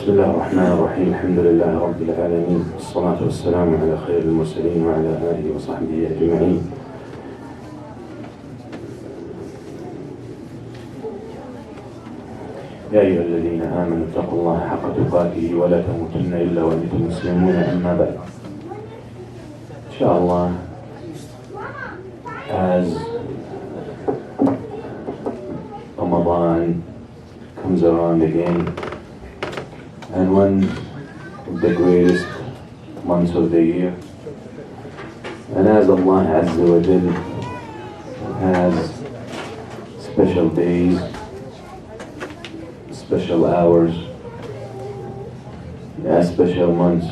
بسم الله الرحمن الرحيم. الحمد لله رب العالمين، والصلاة والسلام على خير المرسلين وعلى آله وصحبه أجمعين. يا أيها الذين آمنوا اتقوا الله حق تقاته ولا تموتن إلا وأنتم مسلمون. أما بعد. Inshallah, as Ramadan comes around again, and one of the greatest months of the year, and as Allah Azza wa Jal has special days, special hours, special months,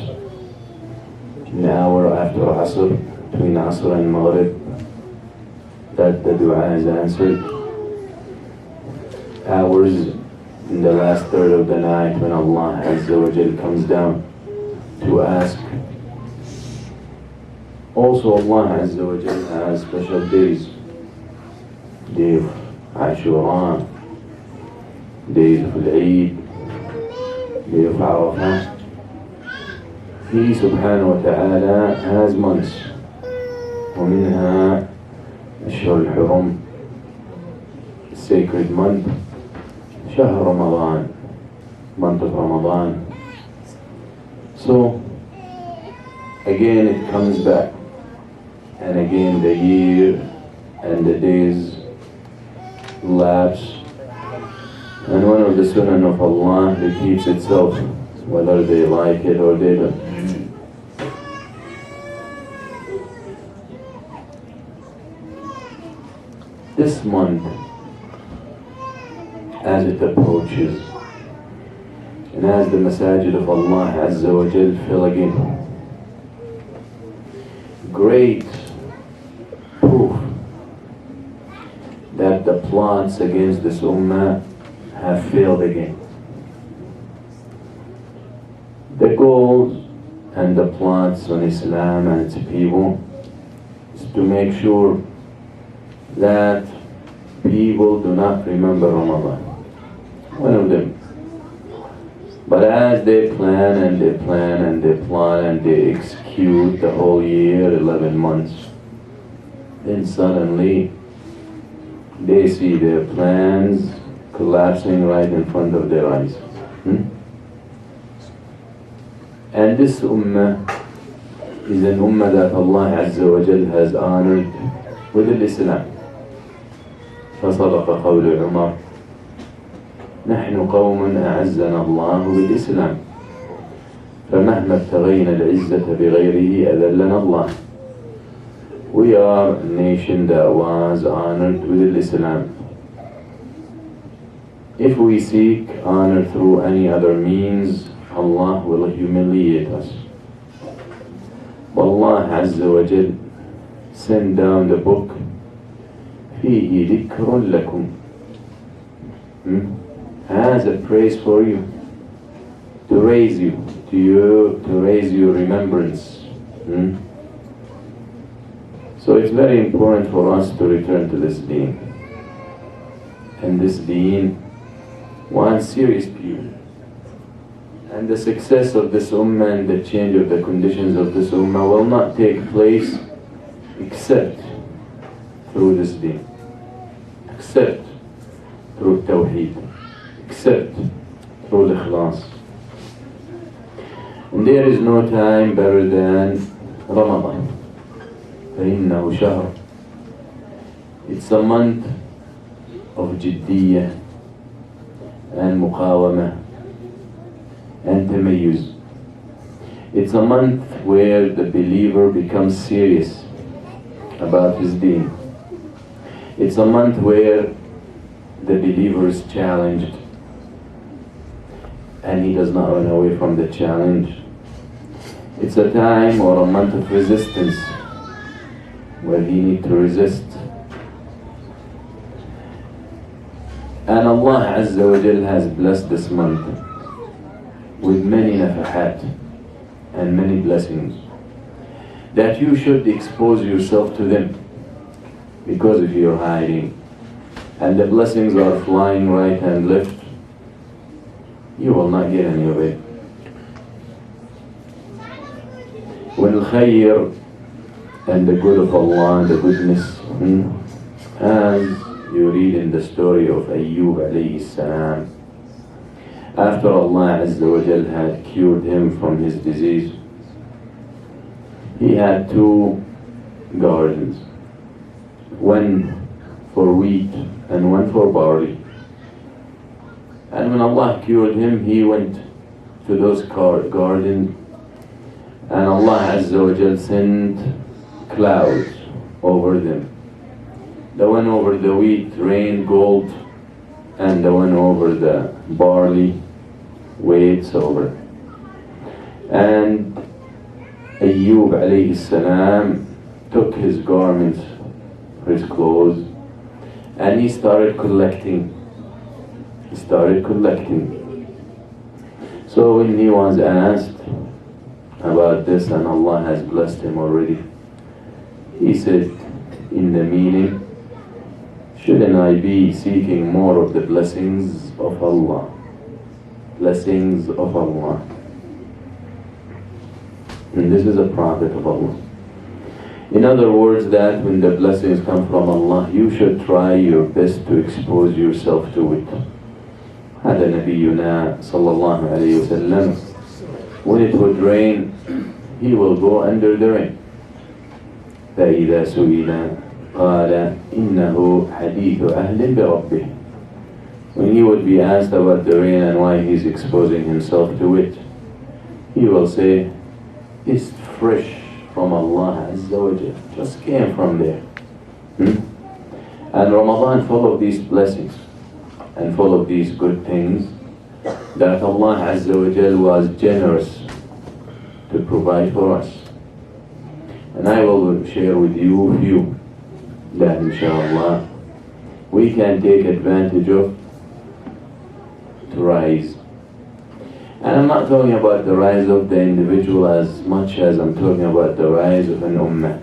an hour after Asr, between Asr and Maghrib, that the dua is answered, hours in the last third of the night when Allah Azza wa Jal comes down to ask. Also Allah Azza wa Jal has special days, day of Ashura, days of Eid, day of Arafah. He subhanahu wa ta'ala has months, ومنها أشهر الحرم, sacred month, شهر Ramadan, month of Ramadan. So again it comes back, and again the year and the days lapse, and one of the sunnah of Allah repeats itself, whether they like it or they don't. This month, as it approaches, and as the masajid of Allah Azza wa Jal fill again, great proof that the plots against this ummah have failed again. The goals and the plots on Islam and its people is to make sure that people do not remember Ramadan. One of them. But as they plan and they plan and they plot and they execute the whole year, 11 months, then suddenly they see their plans collapsing right in front of their eyes. And this ummah is an ummah that Allah Azza wa Jal has honored with Islam. فصدق قول عمر نحن قوم أعزنا الله بالإسلام فمهما ابتغينا العزة بغيره أذلنا الله. We are a nation that was honored with Islam. If we seek honor through any other means, Allah will humiliate us. Allah Azza wa Jal sent down the book فيه ذكر لكم, has a praise for you, to raise you, to raise your remembrance. So it's very important for us to return to this deen. And this deen wants serious people. And the success of this ummah and the change of the conditions of this ummah will not take place except through this deen, except through Tawheed, except through the Ikhlas. And there is no time better than Ramadan. فإنه شهر. It's a month of jiddiyah and muqawamah and tamayyuz. It's a month where the believer becomes serious about his deen. It's a month where the believer is challenged and he does not run away from the challenge. It's a time or a month of resistance where he needs to resist. And Allah Azza wa Jal has blessed this month with many nafahat and many blessings that you should expose yourself to them, because if you're hiding and the blessings are flying right and left, you will not get any of it. al-khayr and the good of Allah, the goodness. And you read in the story of Ayyub alayhi salam. After Allah Azza wa Jal had cured him from his disease, he had 2 gardens, one for wheat and one for barley. And when Allah cured him, he went to those gardens, and Allah Azza wa Jal sent clouds over them. The one over the wheat rained gold, and the one over the barley weighed silver. And Ayyub alayhi salam took his garments, his clothes, and he started collecting. So when he was asked about this, and Allah has blessed him already, he said in the meaning, shouldn't I be seeking more of the blessings of Allah? Blessings of Allah. And this is a prophet of Allah. In other words, that when the blessings come from Allah, you should try your best to expose yourself to it. هذا نبينا صلى الله عليه وسلم, when it would rain, he will go under the rain. فإذا سئل قال إنه حديث أهل بربه. When he would be asked about the rain and why he's exposing himself to it, he will say, it's fresh from Allah Azza wa Jal, just came from there. And Ramadan full of these blessings and full of these good things that Allah Azza wa Jal was generous to provide for us. And I will share with you a few that inshallah we can take advantage of to rise. And I'm not talking about the rise of the individual as much as I'm talking about the rise of an ummah,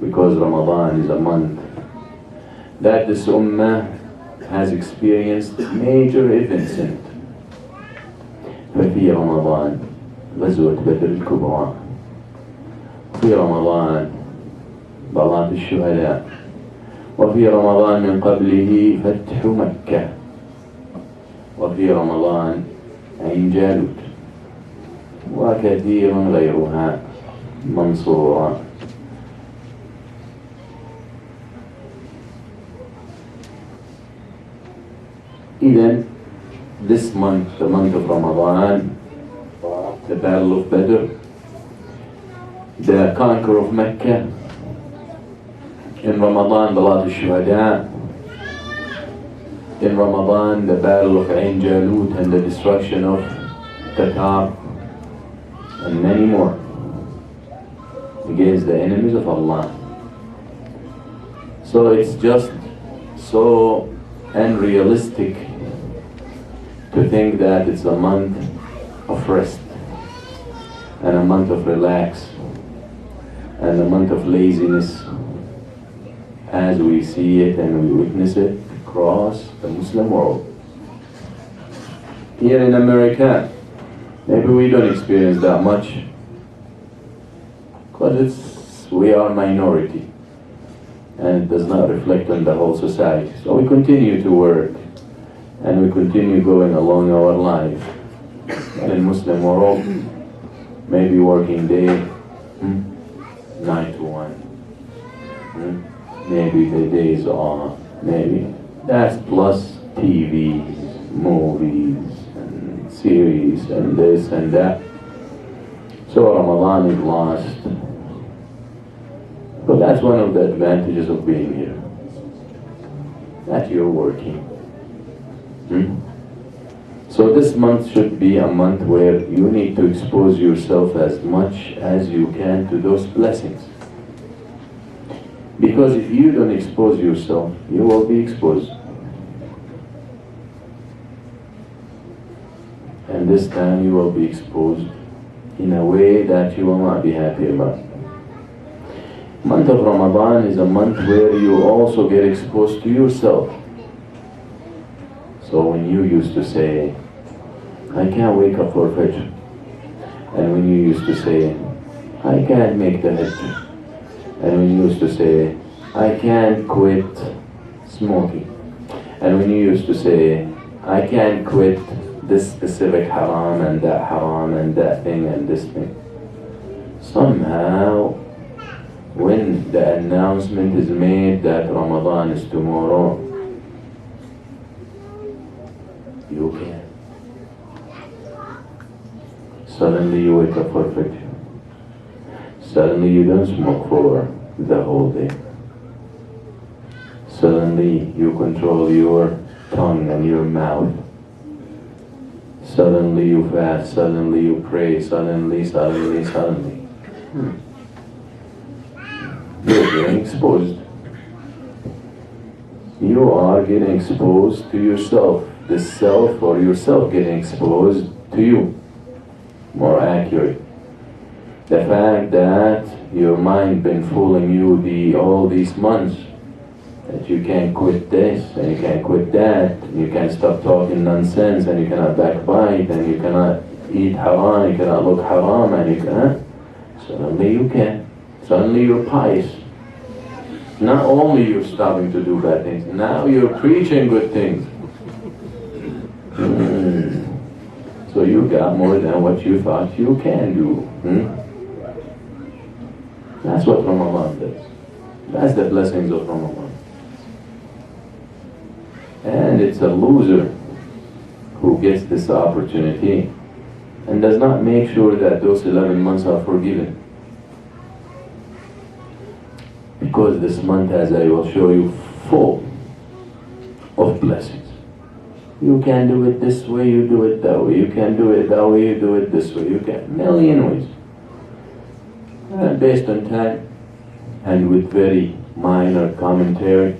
because Ramadan is a month that this ummah has experienced major events in it. ففي رمضان غزوة بدر الكبرى، في رمضان بلاط الشهداء، وفي رمضان من قبله فتح مكة، وفي رمضان عين جالوت، وكثير غيرها منصورا. Even this month, the month of Ramadan, the Battle of Badr, the conquer of Mecca, in Ramadan, Balat al-Shuhada, in Ramadan, the Battle of Ain Jalut and the destruction of Tatar, and many more against the enemies of Allah. So it's just so unrealistic to think that it's a month of rest and a month of relax and a month of laziness as we see it and we witness it across the Muslim world. Here in America, maybe we don't experience that much because we are minority and it does not reflect on the whole society. So we continue to work and we continue going along our life. And in Muslim world, maybe working day 9 to 1. Maybe the days off, maybe. That's plus TVs, movies, and series, and this and that. So Ramadan is lost. But that's one of the advantages of being here, that you're working. So this month should be a month where you need to expose yourself as much as you can to those blessings. Because if you don't expose yourself, you will be exposed. And this time you will be exposed in a way that you will not be happy about. Month of Ramadan is a month where you also get exposed to yourself. So when you used to say, I can't wake up for Fajr, and when you used to say, I can't make the Hajj. And when you used to say, I can't quit smoking. And when you used to say, I can't quit this specific haram and that thing and this thing. Somehow, when the announcement is made that Ramadan is tomorrow, you can. Suddenly you wake up for Fajr. Suddenly you don't smoke for the whole day. Suddenly you control your tongue and your mouth. Suddenly you fast, suddenly you pray, suddenly. You're getting exposed. You are getting exposed to yourself. The self or yourself getting exposed to you. More accurate. The fact that your mind been fooling you all these months, that you can't quit this and you can't quit that, and you can't stop talking nonsense, and you cannot backbite, and you cannot eat haram, you cannot look haram, and you cannot. Suddenly you can. Suddenly you're pious. Not only you're stopping to do bad things, now you're preaching good things. So you got more than what you thought you can do. That's what Ramadan does. That's the blessings of Ramadan. And it's a loser who gets this opportunity and does not make sure that those 11 months are forgiven. Because this month, as I will show you, full of blessings. You can do it this way, you do it that way. You can do it that way, you do it this way. You can, million ways. And based on time and with very minor commentary,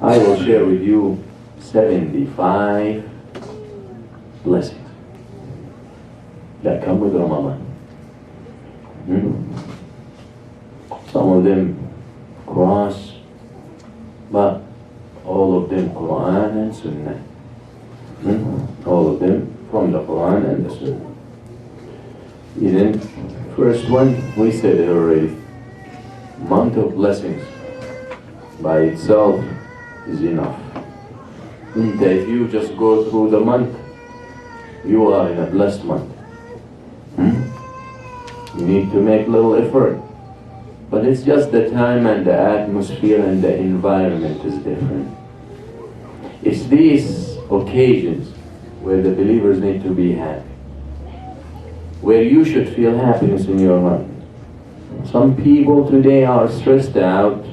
I will share with you 75 blessings that come with Ramadan. Some of them cross, but all of them Quran and Sunnah. All of them from the Quran and the Sunnah. Then, first one, we said it already. Month of blessings by itself is enough. If you just go through the month, you are in a blessed month. You need to make little effort. But it's just the time and the atmosphere and the environment is different. It's these occasions where the believers need to be happy. Where you should feel happiness in your heart. Some people today are stressed out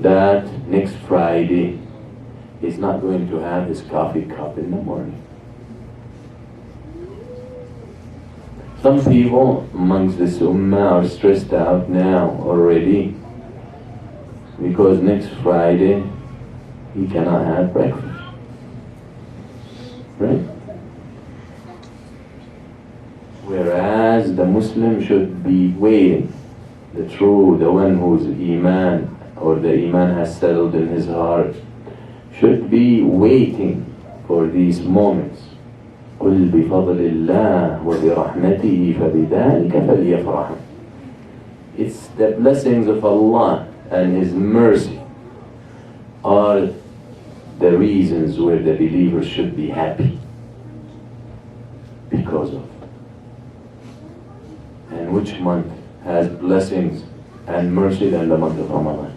that next Friday he's not going to have his coffee cup in the morning. Some people amongst this ummah are stressed out now already because next Friday he cannot have breakfast. Right? Whereas the Muslim should be waiting. The one whose Iman or the Iman has settled in his heart should be waiting for these moments. قُلْ بِفَضْلِ اللَّهِ وَبِرَحْمَتِهِ فَبِذَلِكَ فَلْيَفْرَحُوا. It's the blessings of Allah and His mercy are the reasons where the believers should be happy because of. And which month has blessings and mercy than the month of Ramadan?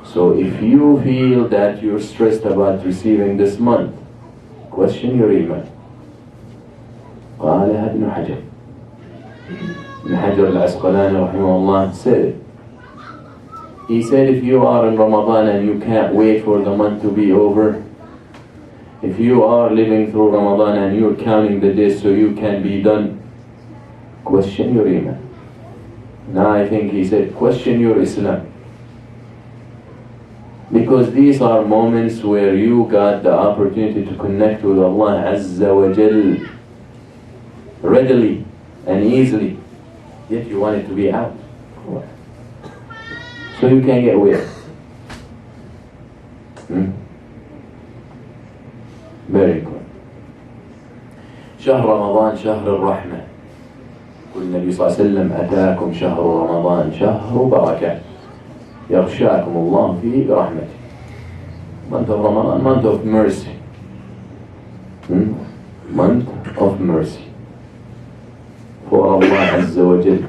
So if you feel that you're stressed about receiving this month, question your iman. قالها ابن حجر. Ibn Hajar al-Asqalani rahimahullah said it. He said if you are in Ramadan and you can't wait for the month to be over, if you are living through Ramadan and you're counting the days so you can be done, question your iman. Now I think he said question your Islam. Because these are moments where you got the opportunity to connect with Allah Azza wa Jal readily and easily, yet you want it to be out. So you can get weird. Very good. شهر رمضان شهر الرحمة. يقول النبي صلى الله عليه وسلم أتاكم شهر رمضان شهر بركة يغشاكم الله فيه برحمته. Month of Ramadan, month of mercy. Month of mercy. For Allah Azza wa Jal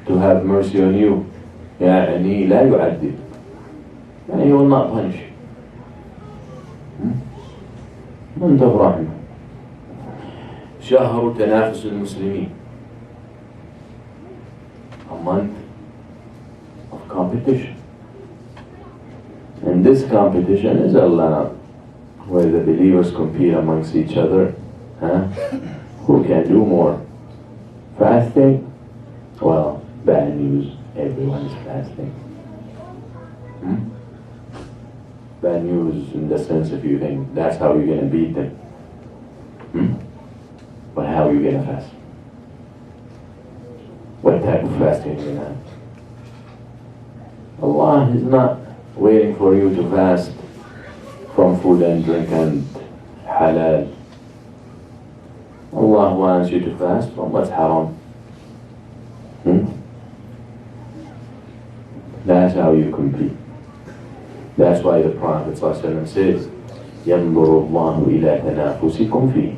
to have mercy on you. يعني لا يعذب. يعني he will not punish you. month of رحمة. شهر تنافس المسلمين. A month of competition. And this competition is Allah, where the believers compete amongst each other. Who can do more? Fasting? Well, bad news. Everyone is fasting. Bad news in the sense if you think that's how you're going to beat them. But how are you going to fast? What type of fasting are you going to have? Allah is not waiting for you to fast from food and drink and halal. Allah wants you to fast from what's haram. That's how you compete. That's why the Prophet ﷺ says, يَنْظُرُ اللَّهُ إِلَىٰ تَنَافُسِكُمْ فِيهِ.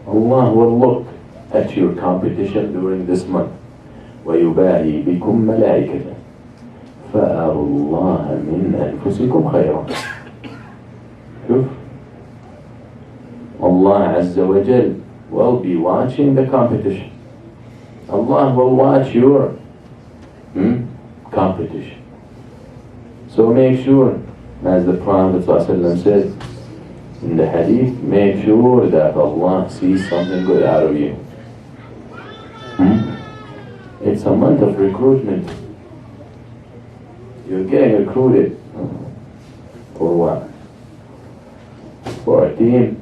Allah will look at your competition during this month. وَيُبَاهِي بِكُمْ مَلَائِكَةً فَأَرُوا اللَّهَ مِنْ أَنفُسِكُمْ خَيْرًا. Allah Azza wa Jal will be watching the competition. Allah will watch your competition. So make sure, as the Prophet ﷺ said in the hadith, make sure that Allah sees something good out of you. It's a month of recruitment. You're getting recruited. For what? For a team?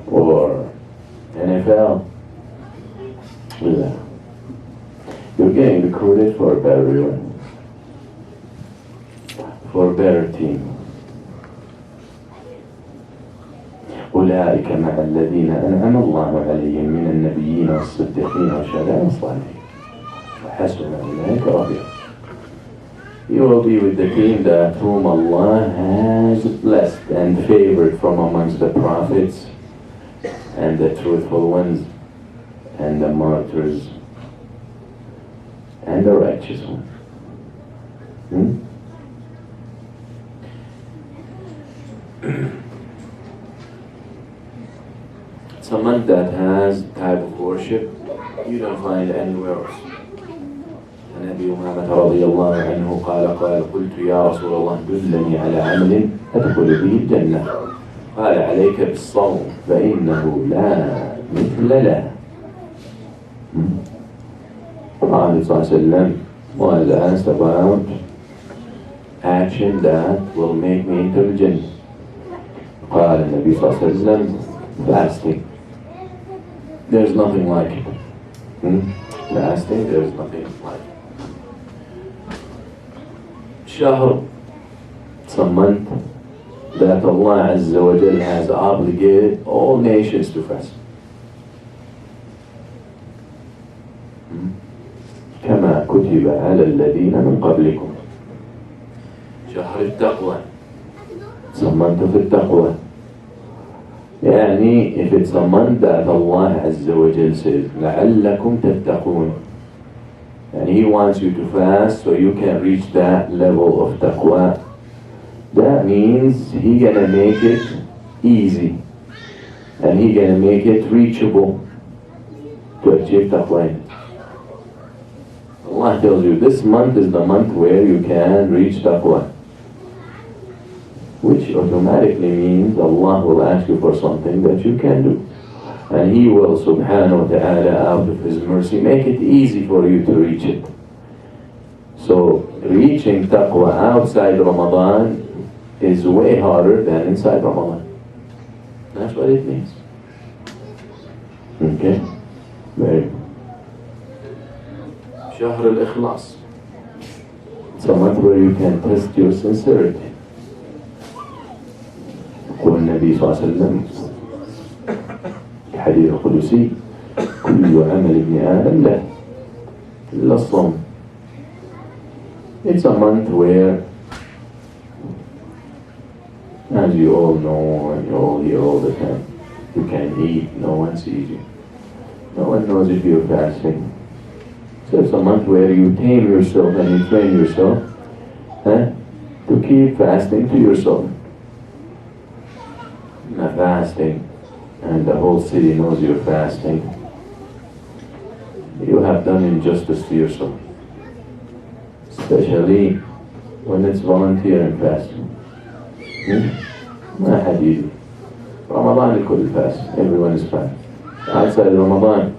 For NFL? You're getting recruited for a better for a better team. أولئك مع الذين أنعم الله عليهم من النبيين والصديقين والشهداء والصالحين وحسن أولئك رفيقا. You will be with the team that whom Allah has blessed and favored from amongst the prophets and the truthful ones and the martyrs and the righteous ones. It's a month that has type of worship you don't find anywhere else. عن أبي أمامة رضي الله عنه قال قلت يا رسول الله دلني على عمل أدخل به الجنة قال عليك بالصوم فإنه لا مثل له. Prophet ﷺ was asked about action that will make me into the Jannah. قال النبي صلى الله عليه وسلم fasting. There's nothing like it. Fasting, there's nothing like it. Shahr, it's a month that Allah Azza wa Jal has obligated all nations to fast. كما كتب على الذين من قبلكم. شهر التقوى. It's a month of التقوى. يعني if it's a month that Allah Azza wa Jal says لعلكم تتقون, and He wants you to fast so you can reach that level of taqwa, that means He gonna make it easy and He gonna make it reachable to achieve taqwa. Allah tells you this month is the month where you can reach taqwa, which automatically means Allah will ask you for something that you can do. And He will subhanahu wa ta'ala out of His mercy make it easy for you to reach it. So reaching taqwa outside Ramadan is way harder than inside Ramadan. That's what it means. Okay? Very good. Shahr al-Ikhlas. It's a month where you can test your sincerity. يقول النبي صلى الله عليه وسلم في حديث القدسي كل عمل ابن آدم له إلا الصوم. It's a month where, as you all know and you all hear all the time, you can eat, no one sees you. No one knows if you're fasting. So it's a month where you tame yourself and you train yourself to keep fasting to yourself. Not fasting, and the whole city knows you're fasting. You have done injustice to yourself. Especially when it's volunteering fasting. ما حد يجي. Ramadan الكل fast. Everyone is fast. Outside Ramadan,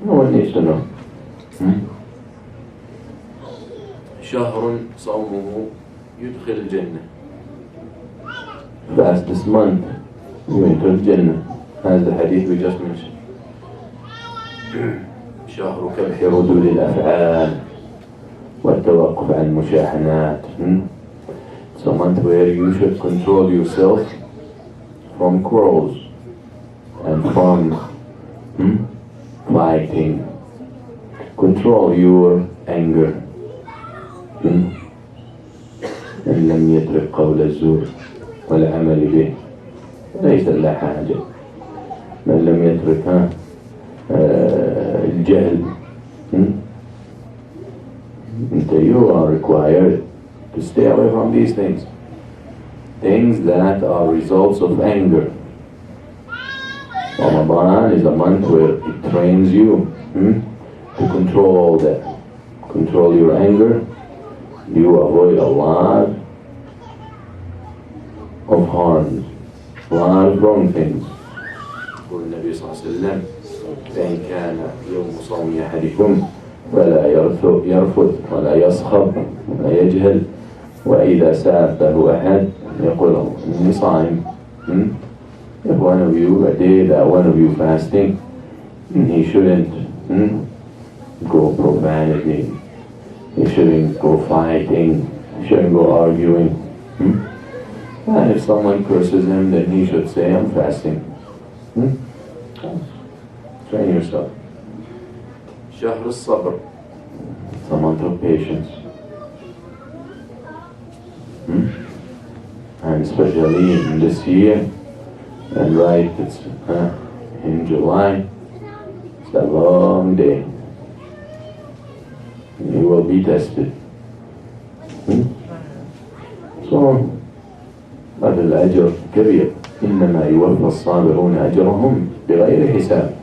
no one needs to know. شهر صومه يدخل الجنة. Fast this month, you enter Jannah, as the hadith we just mentioned. شهر كبح ردود الأفعال والتوقف عن المشاحنات. It's a month where you should control yourself from quarrels and from fighting. Control your anger. إن لم يترك قول الزور والعمل به ليس له حاجة. من لم يترك الجهل. You are required to stay away from these things. Things that are results of anger. Ramadan is a month where it trains you to control all that. Control your anger. You avoid a lot of harms, a lot of wrong things. يقول النبي صلى الله عليه وسلم فإن كان يوم صوم أحدكم فلا يرفث ولا يصخب ولا يجهل وإذا سابه أحد يقول إني صائم. If one of you, a day that one of you fasting, he shouldn't go profanity, he shouldn't go fighting, he shouldn't go arguing. And if someone curses him, then he should say, I'm fasting. Train yourself. شهر الصبر. It's a month of patience. And especially in this year, and right, it's in July, it's a long day. You will be tested. So, هذا الأجر كبير. إنما يوفى الصابرون أجرهم بغير حساب.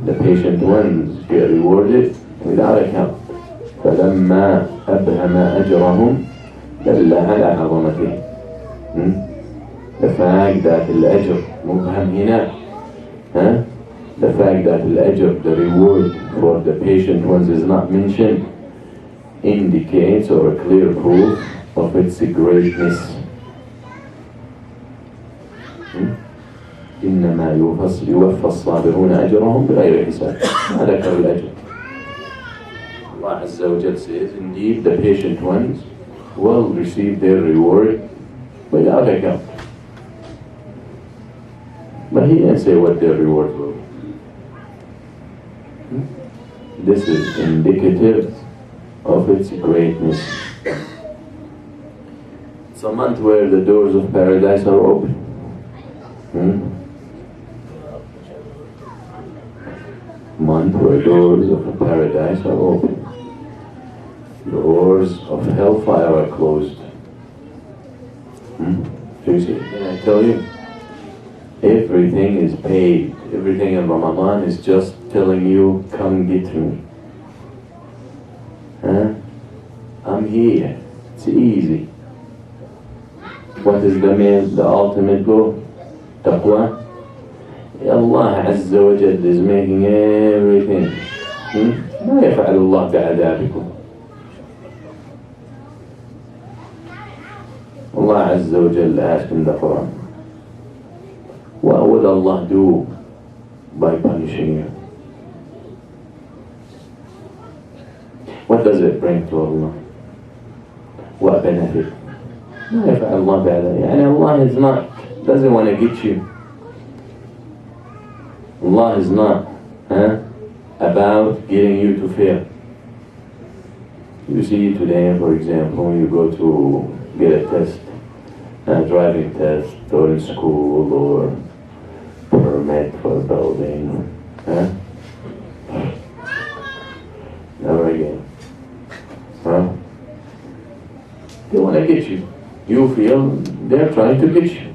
The patient ones get rewarded without account. فلما أبهم أجرهم دل على عظمته. The fact that الأجر مبهم هنا, the fact that الأجر, the reward for the patient ones, is not mentioned, indicates or a clear proof of its greatness. إنما يوفى الصابرون أجرهم بغير حساب. ما ذكر الأجر. Allah Azza wa Jal says, indeed the patient ones will receive their reward without account. But he didn't say what their reward will be. This is indicative of its greatness. It's a month where the doors of paradise are open. Month where doors of paradise are open. Doors of hellfire are closed. So you see, can I tell you? Everything is paid. Everything in Ramadan is just telling you, come get me. I'm here. It's easy. What is the ultimate goal? Taqwa. Allah Azza wa Jal is making everything. ما يفعل الله بعذابكم. Allah Azza wa Jal asked in the Quran, what would Allah do by punishing you? What does it bring to Allah? What benefit? ما يفعل الله بعذابكم. يعني Allah doesn't want to get you. Allah is not about getting you to fail. You see today, for example, you go to get a test, a driving test, or in school, or permit for building. Never again. They want to get you. You feel they're trying to get you.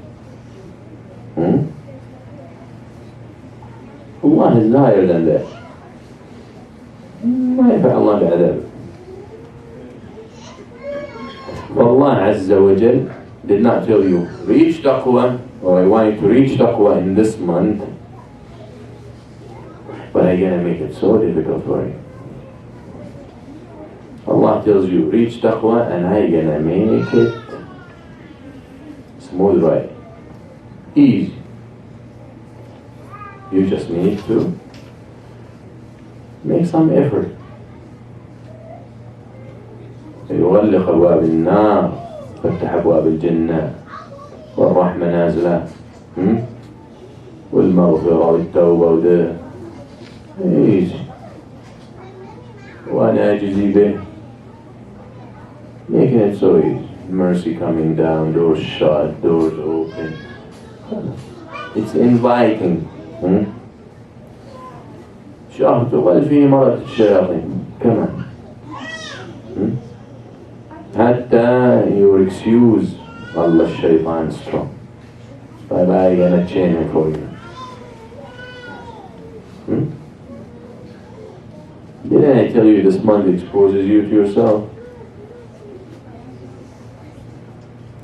Allah is higher than that. ما ينفع الله بعذاب. Allah Azza wa Jal did not tell you, reach taqwa, or I want you to reach taqwa in this month, but I'm going to make it so difficult for you. Allah tells you, reach taqwa, and I'm going to make it smooth right. Easy. You just need to make some effort. يغلق أبواب النار فتح أبواب الجنة والرحمة نازلة والمغفرة والتوبة وده ايش وأنا أجزي به, making it so easy. Mercy coming down, doors shut, doors open. It's inviting. شهر تقل فيه مرض الشياطين كمان. حتى your excuse Allah الشيطان strong. But I'm gonna change it for you. Didn't I tell you this month exposes you to yourself?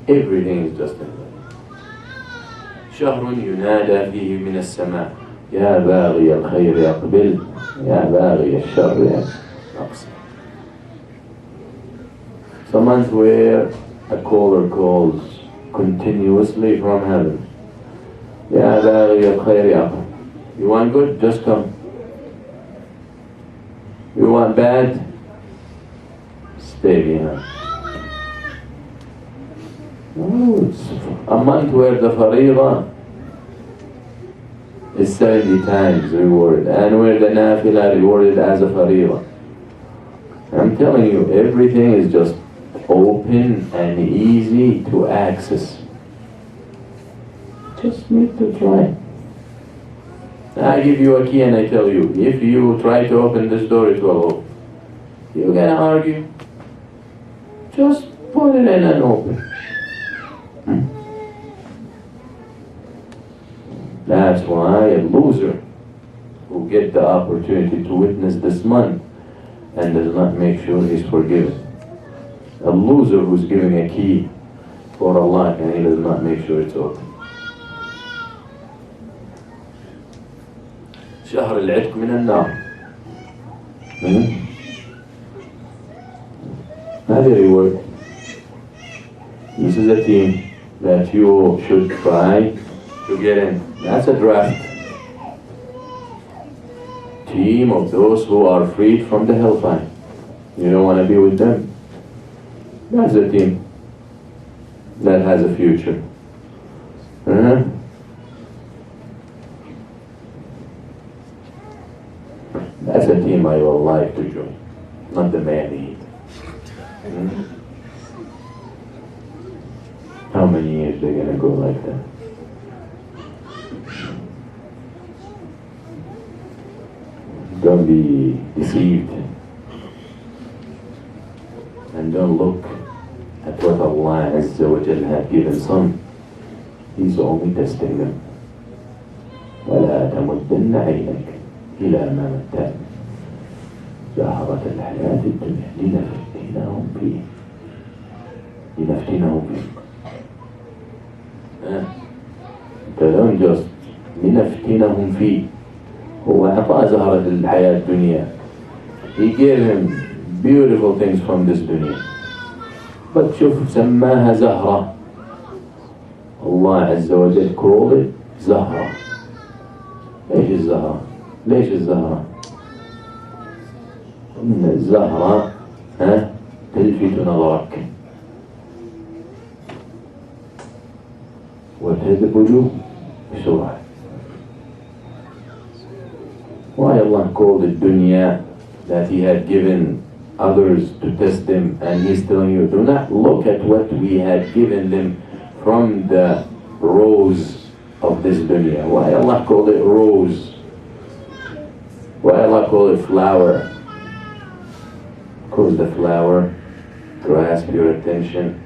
Everything is just in there. شهر ينادى فيه من السماء يا باغي الخير أقبل يا باغي الشر أقصر. It's a month where a caller calls continuously from heaven. يا باغي الخير أقبل. You want good? Just come. You want bad? Stay behind. Oh, it's a month where the fariḍah is 70 times rewarded, and where the nafila rewarded as a fariḍah. I'm telling you, everything is just open and easy to access. Just need to try. I give you a key and I tell you, if you try to open this door, it will open. You're gonna argue. Just put it in and open. That's why a loser who get the opportunity to witness this month and does not make sure he's forgiven. A loser who's giving a key for Allah and he does not make sure it's open. شهر العتق من النار. هذه reward. This is a team that you should try to get in. That's a draft. Team of those who are freed from the hellfire. You don't want to be with them. That's a team that has a future. That's a team I would like to join, not the man-eat. How many years they're going to go like that? Don't be deceived. And don't look at what Allah Azza wa Jal had given some. He's only testing them. وَلَا تَمُدَّنَّ عَيْنَكَ إِلَى مَا مَتَّعْنَا زَهْرَةَ الْحَيَاةِ الدُّنْيَا لِنَفْتِنَهُمْ فِيهِ. Don't just لِنَفْتِنَهُمْ فِيهِ. هو أعطى زهرة الحياة الدنيا. He gave him beautiful things from this dunya. But شوف سماها زهرة. Allah Azza wa Jal called it زهرة. ليش الزهرة؟ ليش الزهرة؟ إن الزهرة تلفت نظرك وتذبل بسرعة. Why called the dunya that He had given others to test them, and He's telling you, do not look at what we had given them from the rose of this dunya. Why Allah called it rose? Why Allah called it flower? Because the flower grasps your attention,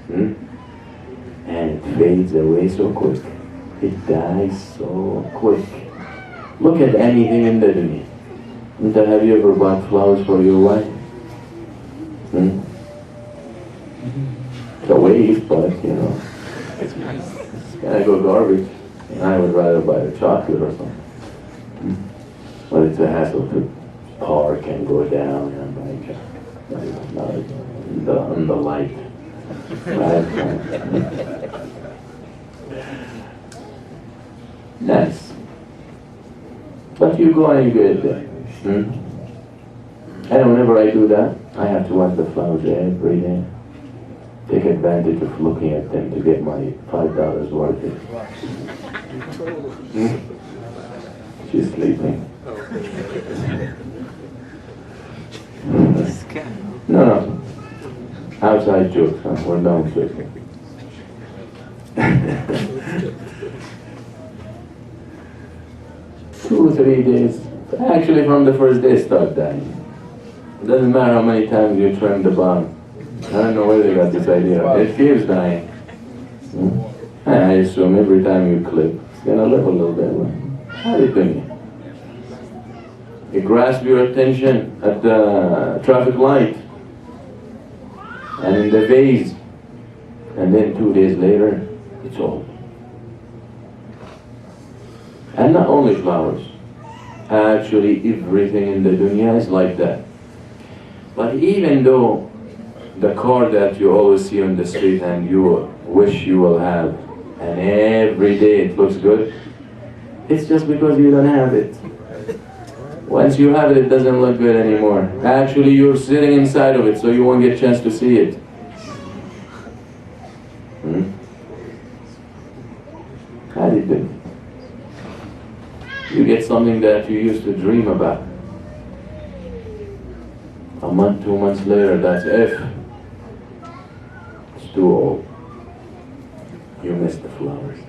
and it fades away so quick. It dies so quick. Look at anything in the dunya. Have you ever bought flowers for your wife? It's a waste, but it's kind of go garbage. And I would rather buy a chocolate or something. But it's a hassle to park and go down and on the light. Right? Nice. But you go and you get it there. And whenever I do that, I have to watch the flowers every day. Take advantage of looking at them to get my $5 worth of it. She's sleeping. No. Outside jokes, huh? We're done with it. 2 or 3 days. Actually, from the first day, start dying. It doesn't matter how many times you trim the bottom. I don't know where they got this idea. It keeps dying. I assume every time you clip, it's gonna live a little bit. How do you think? It grasps your attention at the traffic light and in the vase, and then 2 days later, it's old. And not only flowers, actually everything in the dunya is like that. But even though the car that you always see on the street and you wish you will have, and every day it looks good, it's just because you don't have it. Once you have it, it doesn't look good anymore. Actually, you're sitting inside of it, so you won't get a chance to see it. How do you do? You get something that you used to dream about. A month, 2 months later, that's if. It's too old. You missed the flowers.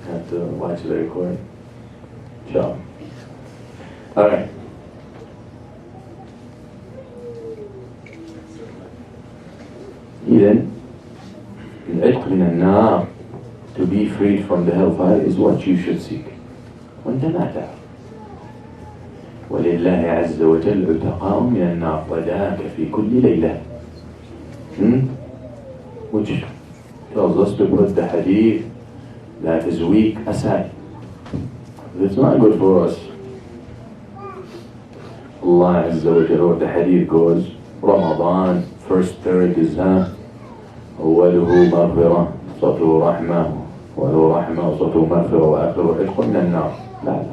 Have to watch the recording. Ciao. Alright. Then, العتق من النار, to be freed from the hellfire, is what you should seek. وانت ما تعرف. ولله عز وجل عتقاء من النار وذاك في كل ليلة. Which tells us to put the hadith that is weak aside. It's not good for us. Allah Azza wa Jalla, the hadith goes, Ramadan, first third is أوله مغفرة صوته رحمة وله رحمة وصوته مغفرة وآخره عتق من النار. لا.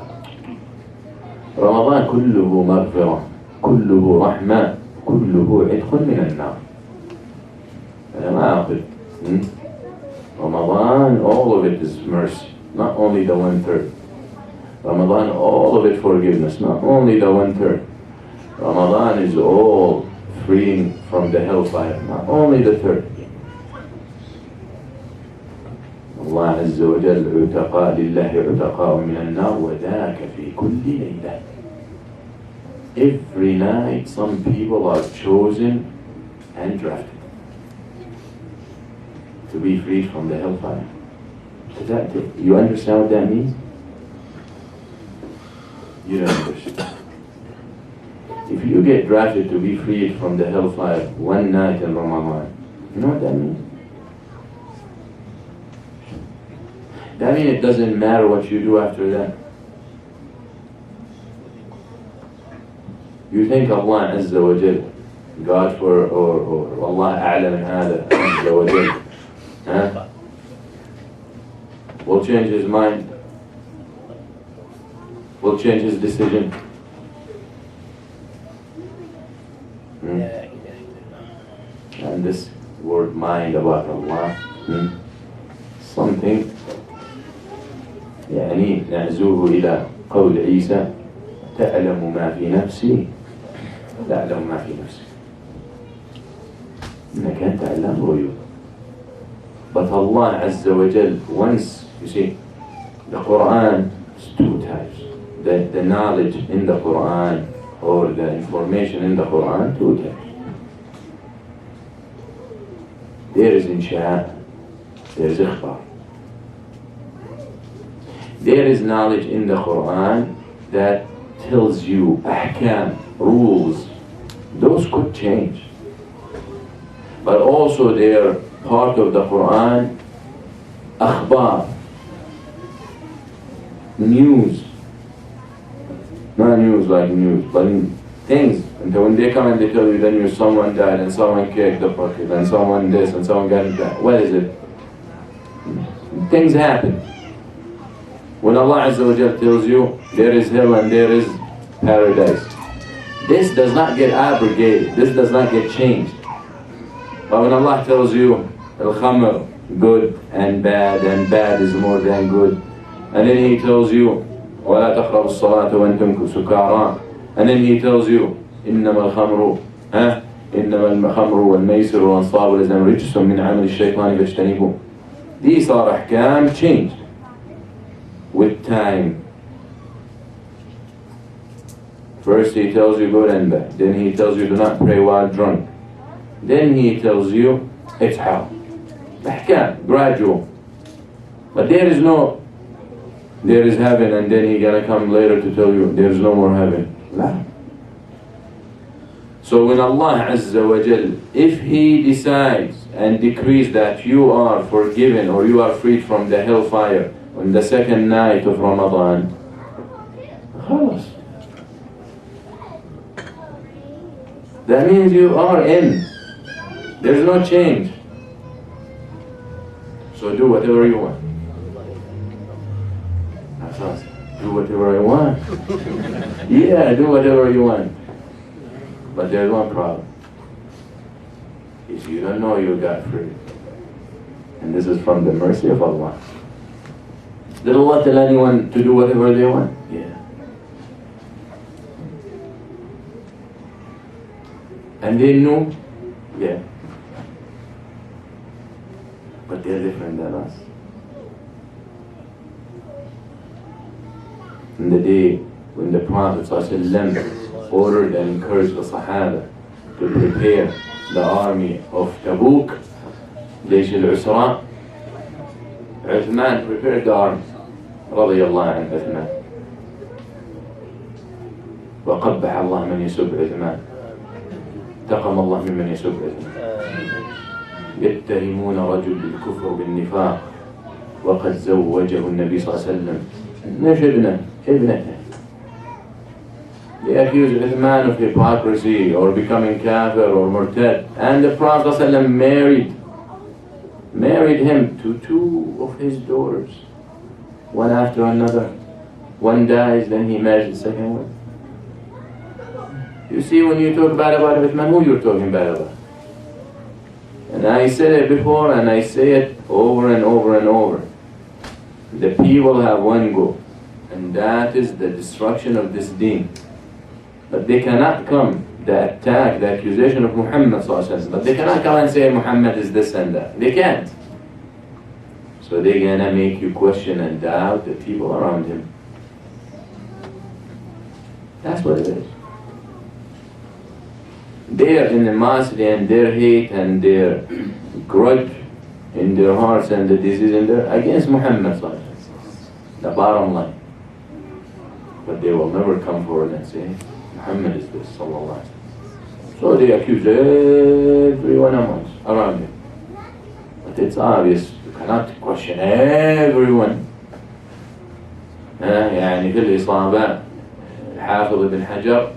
رمضان كله مغفرة، كله رحمة، كله عتق من النار. أنا ما أقول. Ramadan, all of it is mercy, not only the 1/3. Ramadan, all of it forgiveness, not only the 1/3. Ramadan is all freeing from the hellfire, not only the 1/3. Allah Azza wa Jalla عتقاء لله عتقاء من النار وذاك في كل ليلة. Every night some people are chosen and drafted to be freed from the hellfire. You understand what that means? You don't understand. If you get drafted to be freed from the hellfire one night in Ramadan, you know what that means? That means it doesn't matter what you do after that. You think Allah Azza wa Jal, God or Allah A'la min hada Azza wa Jal, will change His mind, will change His decision. And this word mind about Allah, something يعني نعزوه إلى قول عيسى تعلم ما في نفسي لا أعلم ما في نفسي إنك تعلم غيوب. But Allah Azza wa Jal, once, you see, the Quran is two types. The knowledge in the Quran or the information in the Quran, two types. There is insha, there is ikhbar. There is knowledge in the Quran that tells you ahkam, rules. Those could change. But also they are part of the Quran, akhbar, news. Not news like news, but things. And when they come and they tell you the news, someone died and someone kicked the bucket and someone this and someone got that. What is it? Things happen. When Allah Azza wa Jal tells you there is hell and there is paradise, this does not get abrogated, this does not get changed. But when Allah tells you al-khamr, good and bad is more than good, and then He tells you وَلَا تَقْرَبُوا الصَّلَاةَ وَأَنْتُمْ سُكَارَى, and then He tells you إِنَّمَا الْخَمْرُ وَالْمَيْسِرُ وَالْأَنصَابُ وَالْأَزْلَامُ رِجْسٌ مِنْ عَمَلِ الشَّيْطَانِ فَاجْتَنِبُوهُ. These are ahkam change with time. First He tells you good and bad, then He tells you do not pray while drunk, then He tells you it's hell. Ahkam, gradual. But there is heaven and then He gonna come later to tell you there is no more heaven. La. So when Allah Azza wa Jal, if He decides and decrees that you are forgiven or you are freed from the hellfire on the second night of Ramadan, خلاص. That means you are in. There's no change. So do whatever you want. Do whatever I want. Yeah, do whatever you want. But there's one problem. Is you don't know you got free. And this is from the mercy of Allah. Did Allah tell anyone to do whatever they want? Yeah. And they knew? Yeah. But they're different than us. In the day when the Prophet ﷺ ordered and encouraged the Sahaba to prepare the army of Tabuk, Jaysh al-Usra, Uthman prepared the army. رضي الله عن عثمان. وقبح الله من يسب عثمان. انتقم الله ممن يسب عثمان. يتهمون رجل بالكفر بالنفاق وقد زوجه النبي صلى الله عليه وسلم مش ابنته. They accuse Uthman of hypocrisy or becoming kafir or murtad, and the Prophet ﷺ married him to two of his daughters, one after another. One dies, then he marries the second one. You see, when you talk bad about Uthman, who you're talking bad about? And I said it before and I say it over and over and over. The people have one goal, and that is the destruction of this deen. But they cannot come, the attack, the accusation of Muhammad ﷺ, but they cannot come and say Muhammad is this and that. They can't. So they're gonna make you question and doubt the people around him. That's what it is. Their animosity and their hate and their grudge in their hearts and the disease in there against Muhammad ﷺ. The bottom line. But they will never come forward and say Muhammad is this, sallallahu alaihi wasallam. So they accuse everyone around him. But it's obvious, you cannot question everyone. يعني في الإصابة الحافظ ابن حجر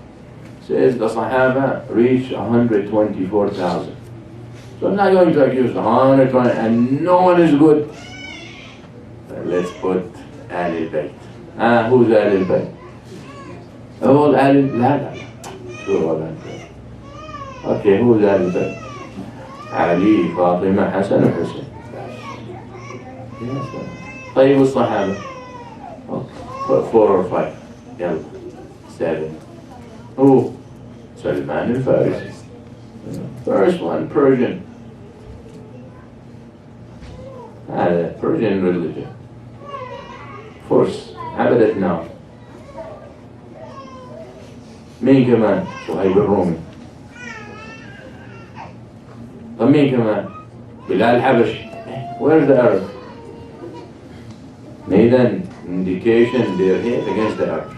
says the Sahaba reached 124,000. So I'm not going to accuse 120 and no one is good. But let's put Ahlul Bayt. Who's Ahlul Bayt? All Ahlul Bayt? لا شو هذا؟ Okay, who's Ahlul Bayt? Ali, Fatima, Hassan, and Hussein. طيب والصحابة 4 or 5 يلا 7 هو سلمان الفارسي first one Persian هذا Persian religion فرس عبدة النار مين كمان صهيب الرومي طب مين كمان بلال الحبشي where's the Arab neither indication they're here against the Arabs.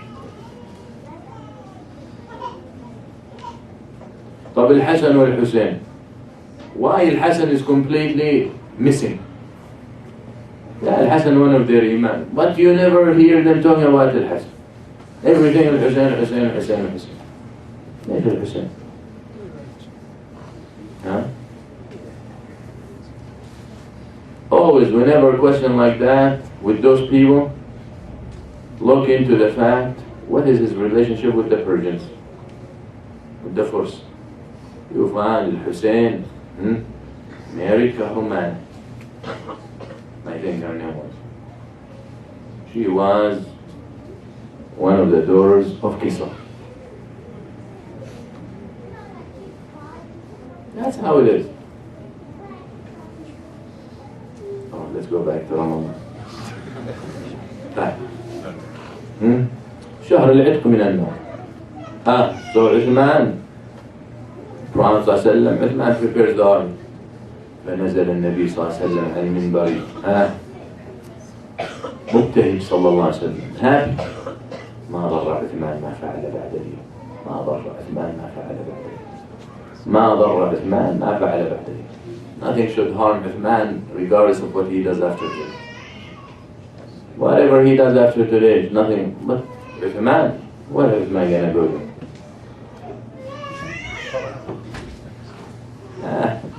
طب الحسن والحسين why الحسن is completely missing لا الحسن one of their imam but you never hear them talking about الحسن everything الحسين الحسين الحسين الحسين ليش الحسين ها always whenever a question like that with those people look into the fact what is his relationship with the Persians with the Furs you find Hussein married Kahraman I think her name was she was one of the daughters of Kisra that's how it is let's go back to Ramadan شهر العتق من النار so عثمان Prophet صلى الله عليه وسلم عثمان prepares the army فنزل النبي صلى الله عليه وسلم على المنبر مبتهج صلى الله عليه وسلم happy ما ضر عثمان ما فعل بعد اليوم ما ضر عثمان ما فعل بعد اليوم ما ضر عثمان ما فعل بعد اليوم nothing should harm Uthman regardless of what he does after today. Whatever he does after today is nothing but Uthman. What is Uthman gonna go do?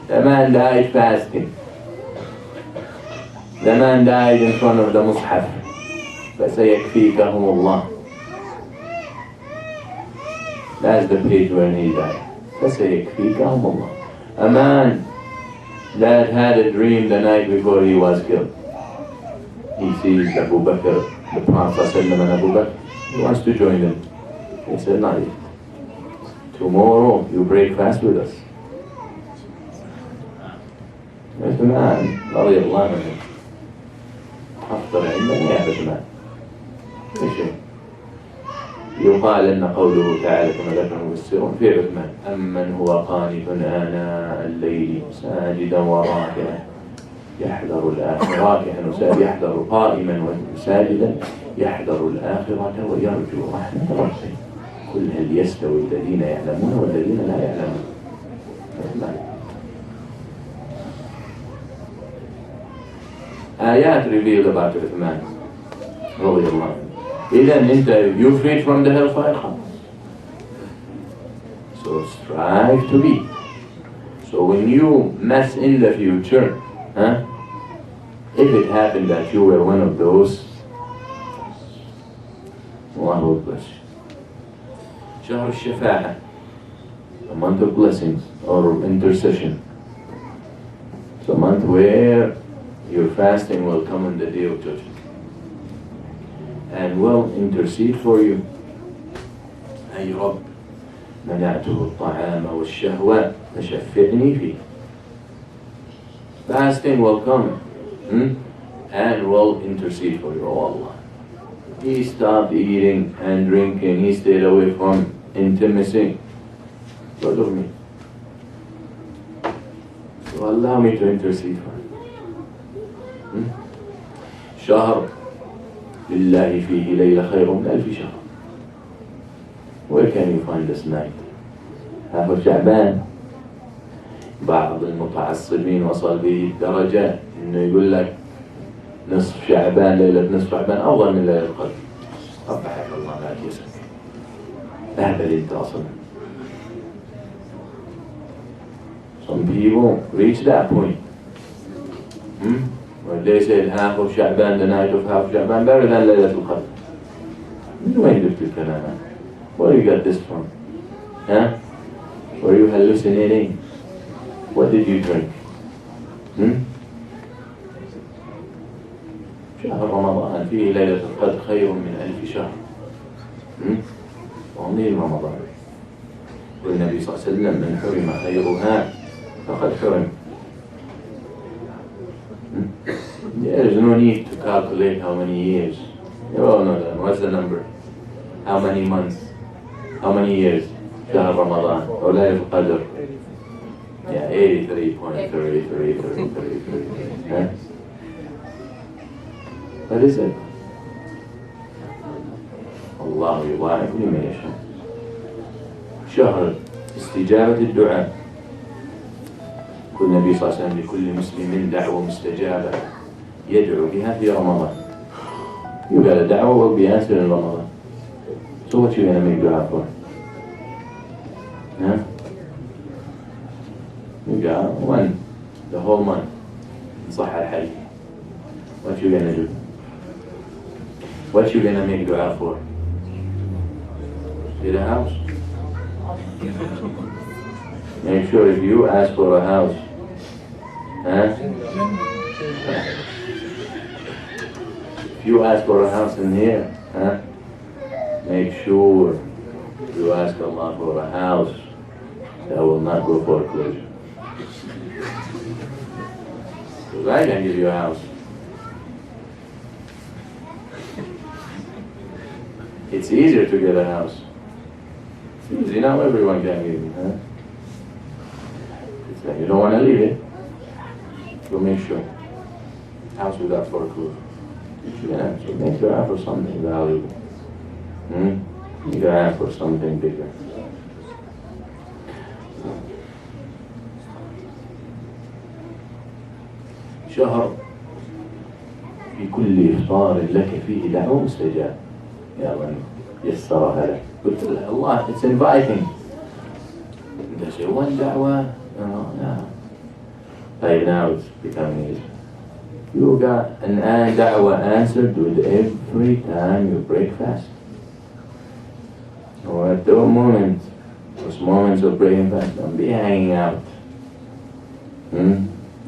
The man died fasting. The man died in front of the Mus'haf. فَسَيَكْفِيكَهُمُ اللَّهُ. That's the page when he died. فَسَيَكْفِيكَهُمُ اللَّهُ. A man that had a dream the night before he was killed. He sees Abu Bakr, the Prophet ﷺ and Abu Bakr. He wants to join them. He said, not yet. Tomorrow you break fast with us. عثمان رضي الله عنه أفضل عندنا يا عثمان. ايش يقال أن قوله تعالى كما ذكر المفسرون في عثمان أمن هو قانت آناء الليل ساجدا وراكعا يحذر الآخرة يحذر قائما وساجدا يحذر الآخرة ويرجو رحمة ربه قل هل يستوي الذين يعلمون والذين لا يعلمون عثمان آيات revealed about عثمان رضي الله عنه إذا أنت you freed from the hellfire خلاص so strive to be so when you mess in the future if it happened that you were one of those Allah will bless you شهر الشفاعة a month of blessings or intercession it's a month where your fasting will come on the day of judgment and will intercede for you أي رب منعته الطعام والشهوة فشفعني فيه fasting will come and will intercede for you oh Allah he stopped eating and drinking he stayed away from intimacy because of me so allow me to intercede for him شهر لله فيه ليلة خير من ألف شهر where can you find this night half of شعبان بعض المتعصبين وصل به الدرجة إنه يقول لك نصف شعبان ليلة نصف شعبان أفضل من ليلة القدر قبحك الله لا تيسر أهبل أنت أصلا some people reach that point where they said half of Sha'ban, the night of half Sha'ban, better than Laylatul Qadr. Where do you get that? Where do you get this from? Were you hallucinating? What did you drink? شهر رمضان فيه ليلة القدر خير من 1000 شهر. Only in Ramadan. والنبي صلى الله عليه وسلم من حرم خيرها فقد حرم. There is no need to calculate how many years. You all know that. What's the number? How many months? How many years? شهر رمضان أو ليلة القدر. Yeah, 83.3333. Huh? What is it? الله يضاعف لمن يشاء. شهر استجابة الدعاء. والنبي صلى الله عليه وسلم لكل مسلم دعوة مستجابة يدعو بها في رمضان. You got a da'wah will be answered in Ramadan. So what you gonna make dua for? Huh? You got one, the whole month. صح الحديث. What you gonna do? What you gonna make dua for? Get a house. Make sure if you ask for a house, if you ask for a house in here, make sure you ask Allah for a house that will not go foreclosure. Because I can give you a house. It's easier to get a house. It's easy, now everyone can give it, It's like you don't want to leave it. So make sure. House without foreclosure. Yeah, so make sure ask for something valuable. You gotta ask for something bigger. شهر في كل إفطار لك فيه دعوة مستجاب. يا من يسرها لك. قلت له Allah, it's inviting. They say one da'wah. No. Right now it's becoming easy. You got an da'wah answered with every time you break fast. Or at those moments of breaking fast, don't be hanging out.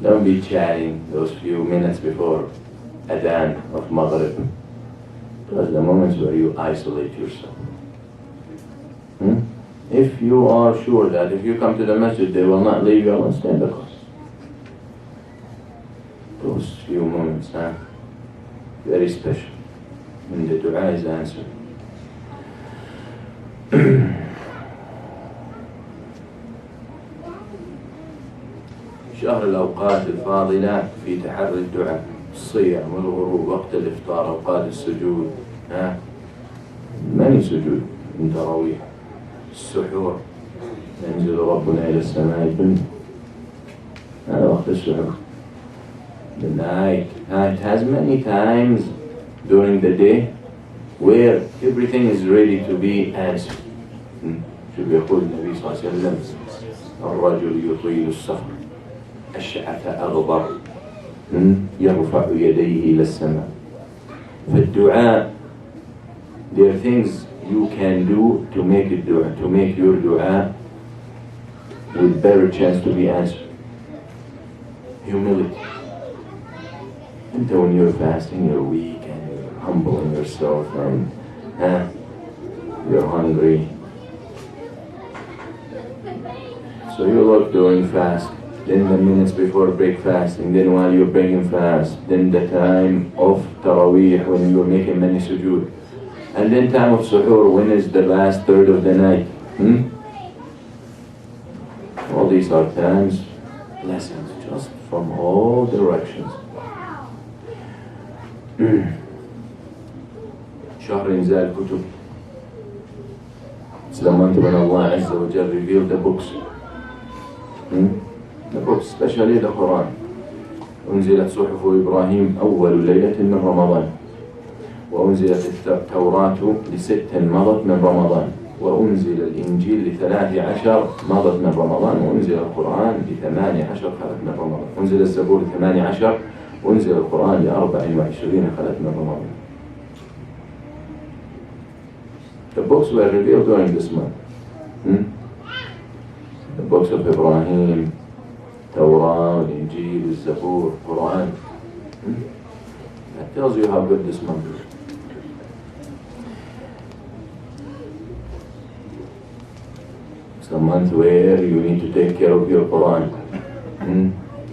Don't be chatting those few minutes before Adhan of Maghrib. Those are the moments where you isolate yourself. If you are sure that if you come to the masjid they will not leave you alone, stand across. Those few moments, very special. When the dua is answered. شهر الأوقات الفاضلة في تحري الدعاء، الصيام والغروب، وقت الإفطار، أوقات السجود، many سجود من تراويح، السحور، ينزل ربنا إلى السماء الدنيا، هذا وقت السحور. The night has many times during the day where everything is ready to be answered. شوف يقول النبي صلى الله عليه وسلم الرجل يطيل السفر أشعث أغبر يرفع يديه إلى السماء. فالدعاء, there are things you can do to make it dua, to make your dua with better chance to be answered. Humility. And when you're fasting, you're weak and you're humbling yourself and you're hungry. So you look during fast, then the minutes before breakfast, and then while you're breaking fast, then the time of Taraweeh when you're making many sujood, and then time of suhoor when is the last third of the night. All these are times, lessons just from all directions. شهر إنزال الكتب. It's the month when Allah Azza wa Jal revealed the books. The books, especially the Quran. أنزلت صحف إبراهيم أول ليلة من رمضان، وأنزلت التوراة ل6 مضت من رمضان، وأنزل الإنجيل ل13 مضت من رمضان، وأنزل القرآن ل18 خلت من رمضان، أنزل الزبور ل18، وأنزل القرآن ل24 خلت من رمضان. The books were revealed during this month. The books of Ibrahim, Torah, Injil, Zabur, Quran. That tells you how good this month is. It's a month where you need to take care of your Quran.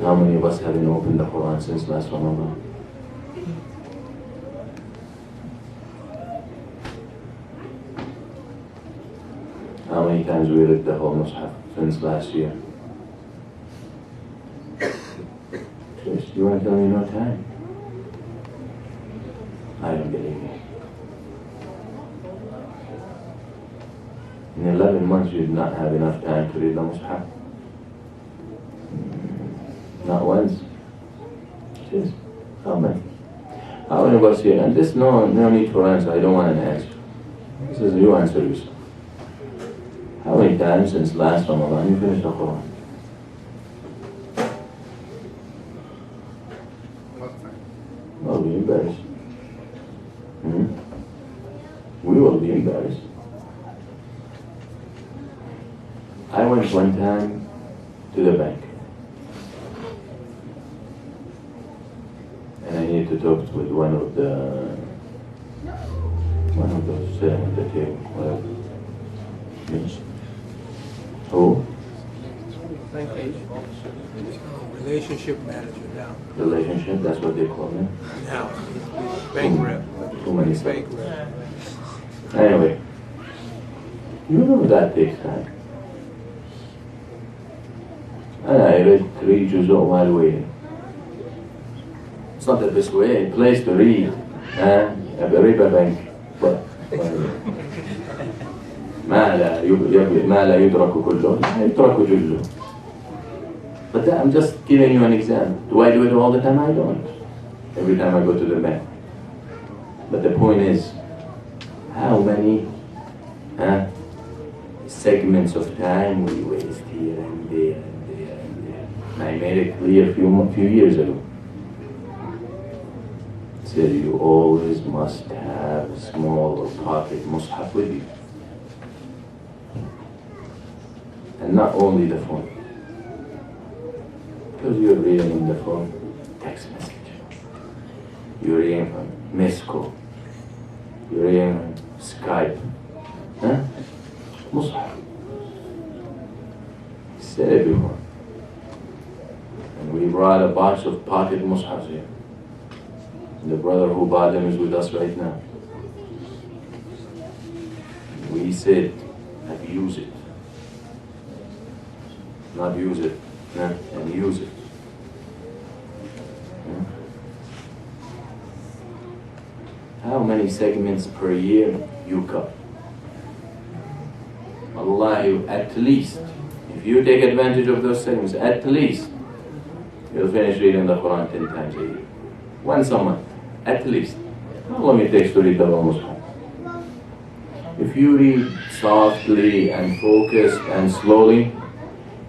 How many of us haven't opened the Quran since last Ramadan? How many times we read the whole Mus'haf since last year? You want to tell me no time? I don't believe you. In 11 months you did not have enough time to read the Mus'haf. Not once. Just how many? How many of us here? And this no need for answer. I don't want an answer. This is you answer yourself. How many times since last Ramadan you finished the Quran? We'll be embarrassed. We will be embarrassed. I went one time to the bank. And I needed to talk with one of those sitting at the table. Who? Relationship manager now. Relationship, that's what they call him. Now, bank rep. Too many Bank rep. Anyway, you know that takes time. And I read 3 juz'u while waiting. It's not the best way, place to read. A riba bank. But ما لا يدرك كله يترك جله. But I'm just giving you an example. Do I do it all the time? I don't. Every time I go to the bank. But the point is, how many segments of time we waste here and there and there and there. And I made it clear a few years ago. Said you always must have a small or pocket Mus'haf with you. And not only the phone. Because you're reading on the phone, text message. You're reading on missed call. You're reading on Skype. Mus'haf. Said it before. And we brought a box of pocket Mus'hafs here. And the brother who bought them is with us right now. We said, abuse it. Not use it, and use it. How many segments per year you cut? Allah, at least, if you take advantage of those segments, at least, you'll finish reading the Quran 10 times a year. Once a month, at least. How long it takes to read the Mus'haf? If you read softly and focused and slowly,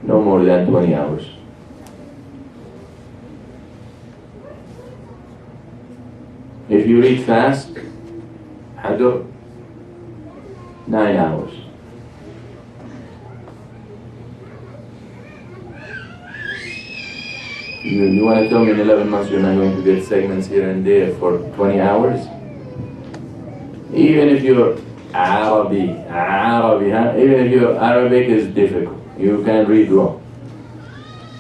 no more than 20 hours. If you read fast, hadr, 9 hours. You want to tell me in 11 months you're not going to get segments here and there for 20 hours? Even if you're Arabic, even if your Arabic is difficult, you can read wrong.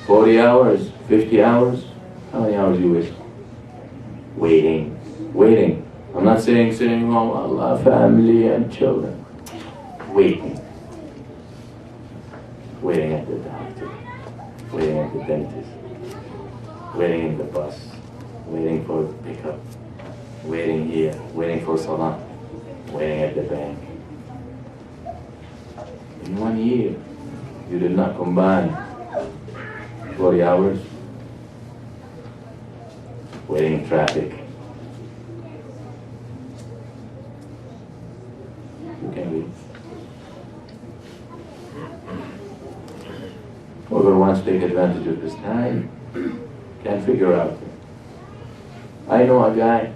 40 hours, 50 hours, how many hours you waste? Waiting. I'm not saying sitting home, Allah, family and children. Waiting at the doctor, waiting at the dentist, waiting in the bus, waiting for pickup, waiting here, waiting for salah, waiting at the bank. In 1 year, you did not combine 40 hours waiting in traffic. You can read. Whoever wants to take advantage of this time can figure out. I know a guy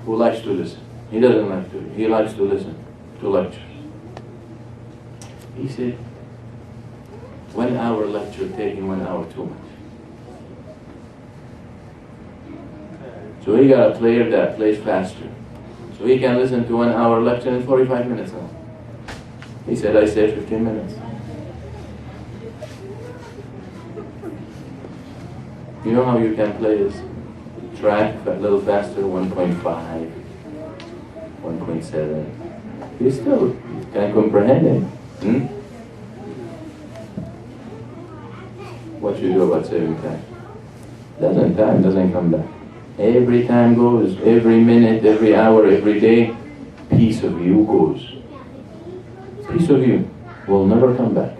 who likes to listen. He doesn't like to read. He likes to listen to lectures. He said, 1 hour lecture taking 1 hour too much. So he got a player that plays faster. So he can listen to 1 hour lecture in 45 minutes now. He said, I saved 15 minutes. You know how you can play this track a little faster, 1.5, 1.7. You still can comprehend it. What you do about saving time? Time doesn't come back. Every time goes, every minute, every hour, every day, piece of you goes. Piece of you will never come back.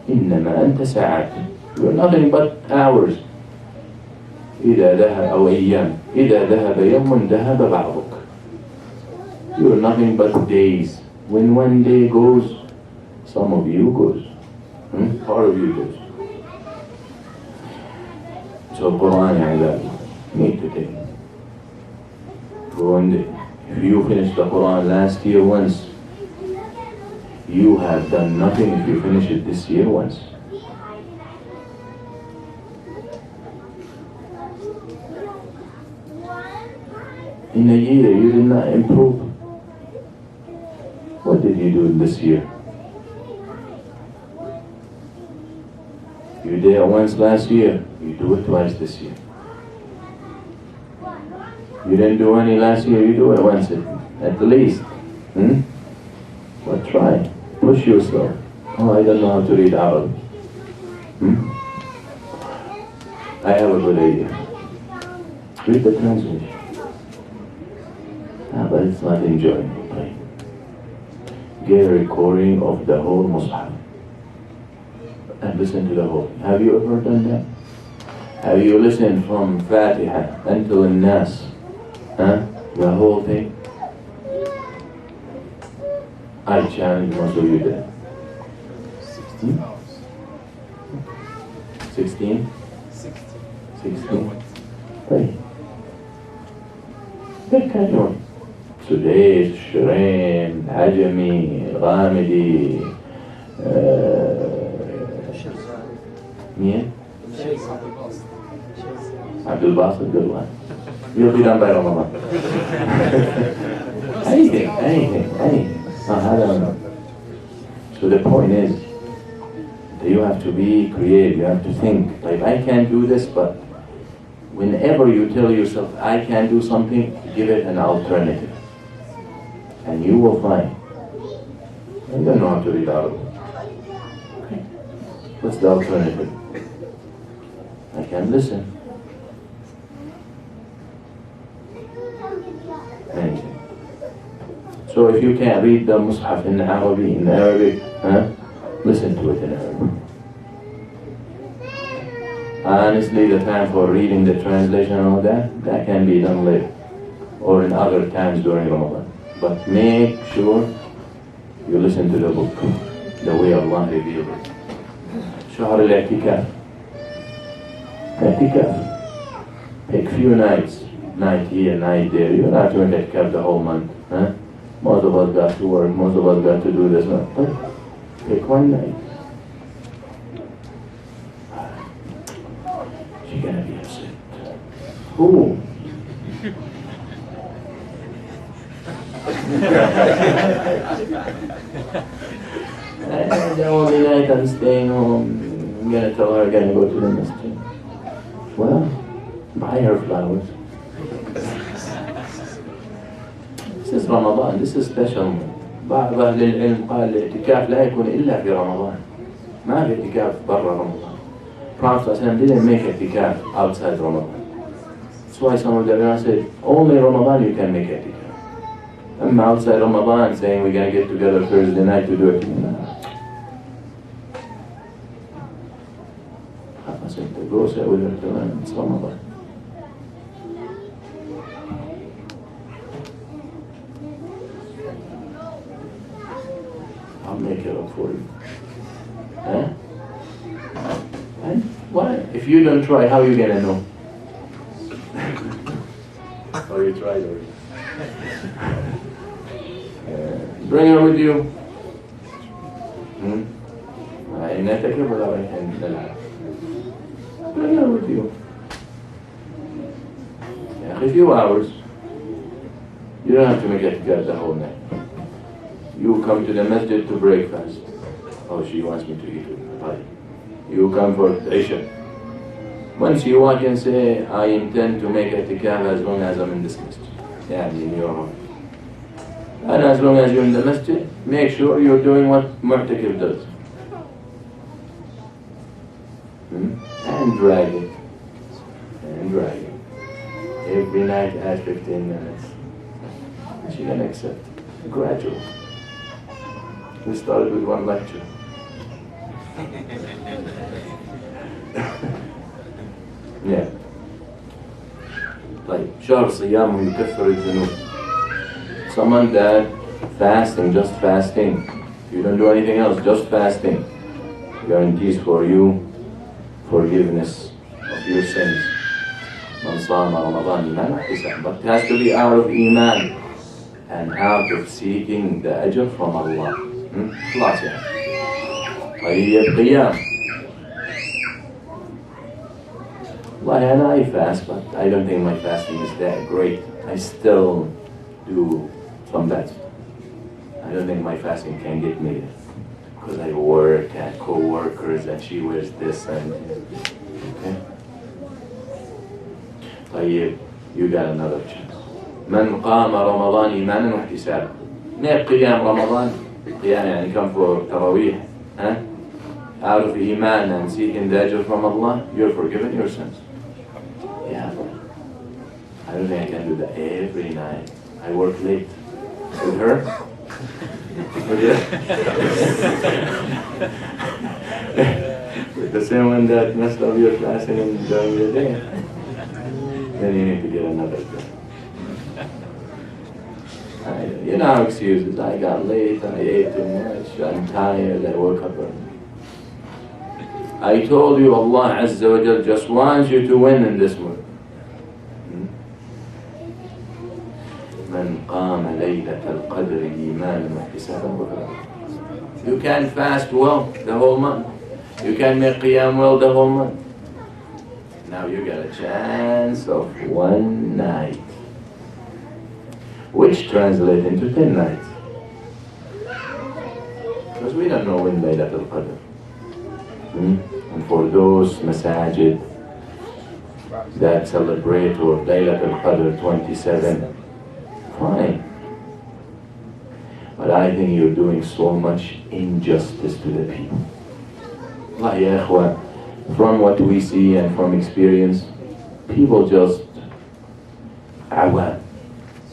إنما أنت ساعات. You are nothing but hours. إذا ذهب أو أيام. إذا ذهب يوم ذهب بعضك. You are nothing but days. When one day goes, some of you goes. Part of you goes. So Quran يا عباد, need to take. If you finish the Quran last year once, you have done nothing if you finish it this year once. In a year you did not improve. What did you do this year? You did it once last year, you do it twice this year. You didn't do any last year, you do it once at least. But try, push yourself. Oh, I don't know how to read Arabic. I have a good idea. Read the translation. But it's not enjoyable, right? Get a recording of the whole Mus'haf and listen to the whole. Have you ever done that? Have you listened from Fatiha until Nas? The whole thing? I challenge most of you that. 16? 16? Right. That kind of one. سديس، شرين، عجمي، غامدي، مين؟ عبد الباسط قلوان. You'll be done by Ramadan. anything. So the point is, that you have to be creative, you have to think. Like, I can't do this, but whenever you tell yourself, I can do something, give it an alternative. And you will find. I don't know how to read Arabic. Okay. What's the alternative? I can listen. Anything. So if you can't read the Mus'haf in Arabic, listen to it in Arabic. Honestly, the time for reading the translation and all that can be done later or in other times during Ramadan. But make sure you listen to the book, the way Allah revealed it. شهر الاعتكاف. Pick few nights, night here, night there. You're not doing that the whole month. Most of us got to work, most of us got to do this. Pick one night. She's gonna be upset. Who? The only night I'm staying home, I'm gonna tell her I'm gonna go to the masjid. Well, buy her flowers. This is Ramadan, this is special. بعض أهل العلم قال الاعتكاف لا يكون إلا في رمضان. ما في اعتكاف برا رمضان. Prophet didn't make اعتكاف outside Ramadan. That's why some of the ulama said only Ramadan you can make اعتكاف. I'm outside Ramadan saying we're going to get together Thursday night to do it. I said, go say with her, it's Ramadan. I'll make it up for you. And why? If you don't try, how are you going to know? Or you tried already. Bring her with you. Bring her with you. A few hours. You don't have to make itikaf the whole night. You come to the masjid to breakfast. Oh, she wants me to eat with her. Right. You come for Isha. Once you walk and say, I intend to make itikaf as long as I'm in this masjid. Yeah, in your home. And as long as you're in the masjid, make sure you're doing what mu'takif does. And drag it. And drag it. Every night add 15 minutes. She can accept. Gradual. We started with one lecture. Yeah. طيب شهر صيامه يكفر الذنوب. Someone that fasting, just fasting. You don't do anything else, just fasting. Guarantees for you forgiveness of your sins. من صام رمضان إيمانا واحتسابا. But it has to be out of iman and out of seeking the ajr from Allah. خلاص يعني. طيب قيام. Well, I fast, but I don't think my fasting is that great. I still do some bad stuff. I don't think my fasting can get me because I work and co-workers and she wears this and okay. طيب, you got another chance. من قام رمضان إيمانا واحتسابا. ما قيام رمضان؟ قيام يعني come for تراويح, huh? Out of iman and seeking the ajr from Allah, you're forgiven your sins. Yeah, I don't think I can do that every night. I work late with her. With the same one that messed up your fasting during the day. Then you need to get another job. You know how excuses. I got late, I ate too much, I'm tired, I woke up early. I told you Allah Azza wa Jal just wants you to win in this world. من قام ليلة القدر إيمانا واحتسابا غفر له. You can fast well the whole month. You can make qiyam well the whole month. Now you got a chance of one night, which translates into 10 nights. Because we don't know when Laylatul Qadr. And for those masajid that celebrate or Laylatul Qadr 27, fine. But I think you're doing so much injustice to the people. Allah ya ikhwan, from what we see and from experience, people just awam.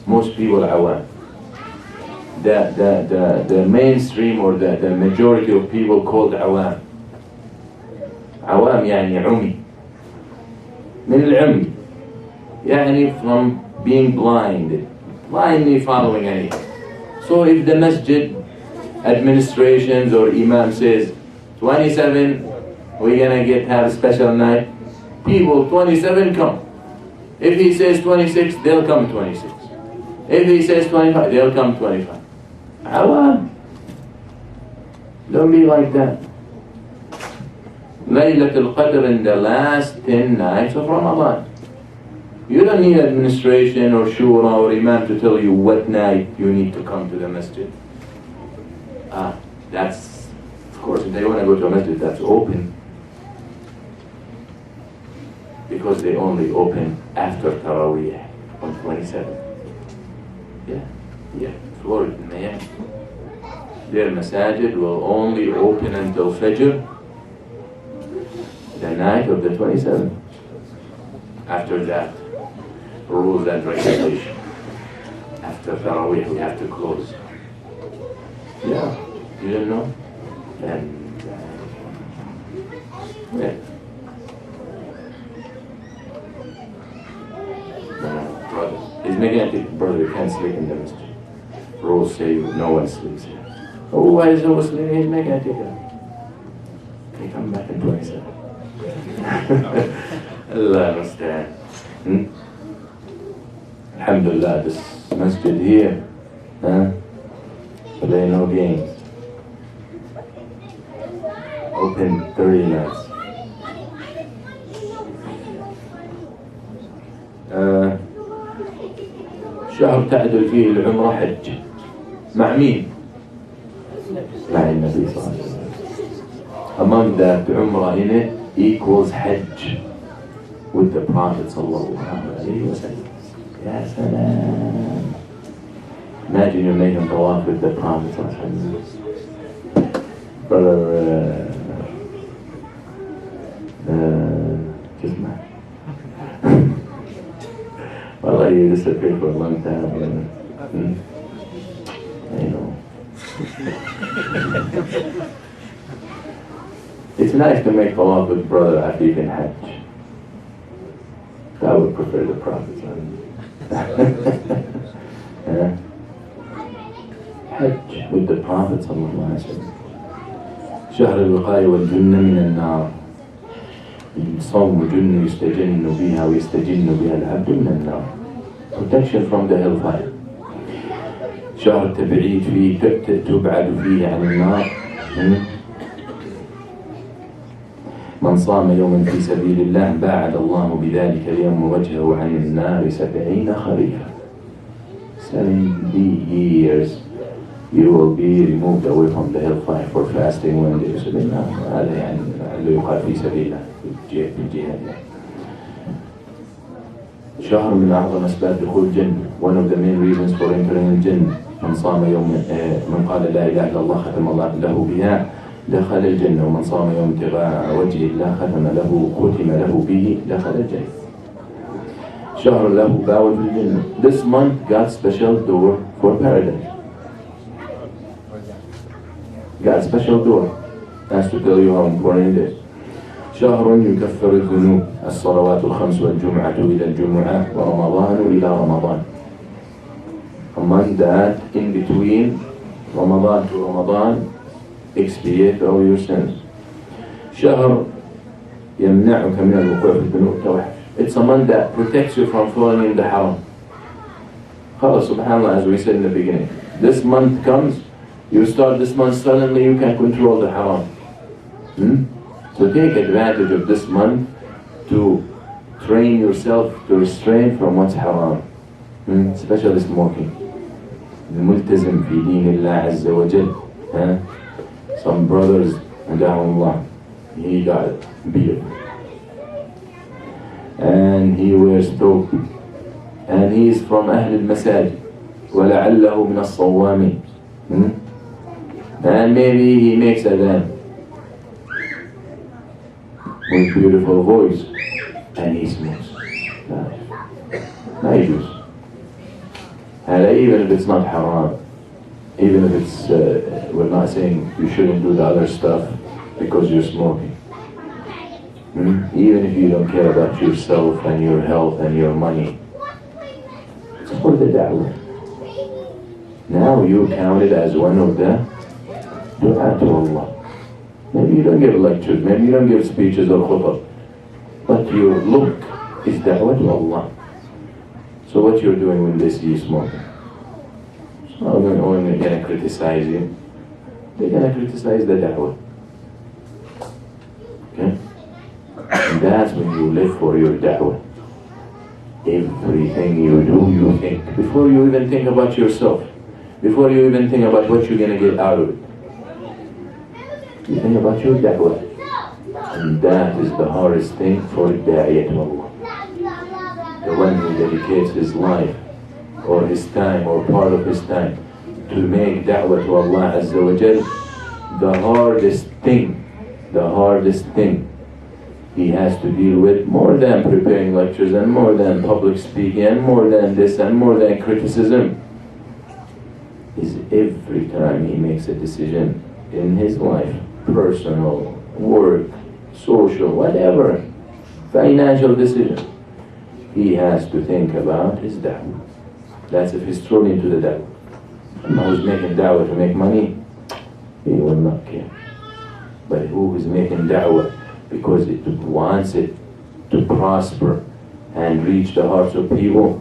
Most people awam. The mainstream or the majority of people called awam. عوام يعني عمي من العمي يعني from being blindly following anything. So if the masjid administrations or imam says 27 we're gonna have a special night, people 27 come. If he says 26 they'll come 26. If he says 25 they'll come 25. Awam. Don't be like that. Laylatul Qadr in the last 10 nights of Ramadan. You don't need administration or shura or imam to tell you what night you need to come to the masjid. That's, of course, if they want to go to a masjid that's open, because they only open after Taraweeh on 27. Yeah, Florida, Miami. Their masajid will only open until Fajr, the night of the 27th. After that, rules and regulations. After Taraweeh, we have to close. Yeah, you didn't know? And yeah. Brother, he's making a tip. Brother, you can't sleep in the masjid. Rules say no one sleeps here. Oh, why is no one sleeping? He's making a tip. Okay, come back in 27. Allah understand. Alhamdulillah, this masjid here, play no games. Open 30 nights. شهر تعدل فيه العمرة حج. مع مين؟ مع النبي صلى الله عليه وسلم. Among that, عمرة in it equals Hajj with the Prophet صلى الله عليه وسلم. يا سلام. Imagine you're making tawaf with the Prophet صلى الله عليه وسلم. Brother, تسمع. والله you disappeared for a long time. I know. It's nice to make tawaf with brother Afif in Hajj. I would prefer the Prophet. Yeah. Hajj with the Prophet صلى الله عليه وسلم. شهر الوقاية والجنة من النار. صوم جنة يستجن بها ويستجن بها العبد من النار. Protection from the hellfire. شهر تبعيد فيه تبعد فيه عن النار. من صام يوما في سبيل الله باعد الله بذلك اليوم وجهه عن النار 70 خريفا. 70 years you will be removed away from the hellfire for fasting when there is النار. هذا يعني اللي يقال في سبيل الله في الجهاد. شهر من أعظم أسباب دخول الجنة. One of the main reasons for entering الجنة. من صام يوم من قال لا إله إلا الله ختم الله له بها دخل الجنة. ومن صام يوم ابتغاء وجه الله ختم له به دخل الجنة. شهر له باب في الجنة. This month got special door for paradise. Got special door. That's to tell you how important it is. شهر يكفر الذنوب. الصلوات الخمس والجمعة إلى الجمعة ورمضان إلى رمضان. Among that, in between Ramadan to Ramadan, expiate all your sins. شهر يمنعك من الوقوع في الذنوب توحش. It's a month that protects you from falling in the haram. خلاص, subhanallah, as we said in the beginning. This month comes, you start this month, suddenly you can control the haram. So take advantage of this month to train yourself to restrain from what's haram. Especially smoking. الملتزم في دين الله عز وجل. Some brothers, Allah, he got beard. And he wears thobe. And he is from أهل المساجد. ولعله من الصوامين. And maybe he makes adhan with beautiful voice. And he smokes. لا يجوز. Even if it's not haram, even if it's, we're not saying you shouldn't do the other stuff because you're smoking. Even if you don't care about yourself and your health and your money. It's for the da'wah. Now you count it as one of the dua to Allah. Maybe you don't give lectures, maybe you don't give speeches or khutbah, but your look is da'wah to Allah. So what you're doing when they see you smoking? So they're only going to criticize you. They're going to criticize the da'wah. Okay? And that's when you live for your da'wah. Everything you do, you think. Before you even think about yourself. Before you even think about what you're going to get out of it. You think about your da'wah. And that is the hardest thing for da'iyah to Allah. The one who dedicates his life or his time or part of his time to make da'wah to Allah Azza wa Jal, the hardest thing he has to deal with, more than preparing lectures and more than public speaking and more than this and more than criticism, is every time he makes a decision in his life, personal, work, social, whatever, financial decision, he has to think about his da'wah. That's if he's thrown into the da'wah. And who's making da'wah to make money, he will not care. But who is making da'wah because it wants it to prosper and reach the hearts of people,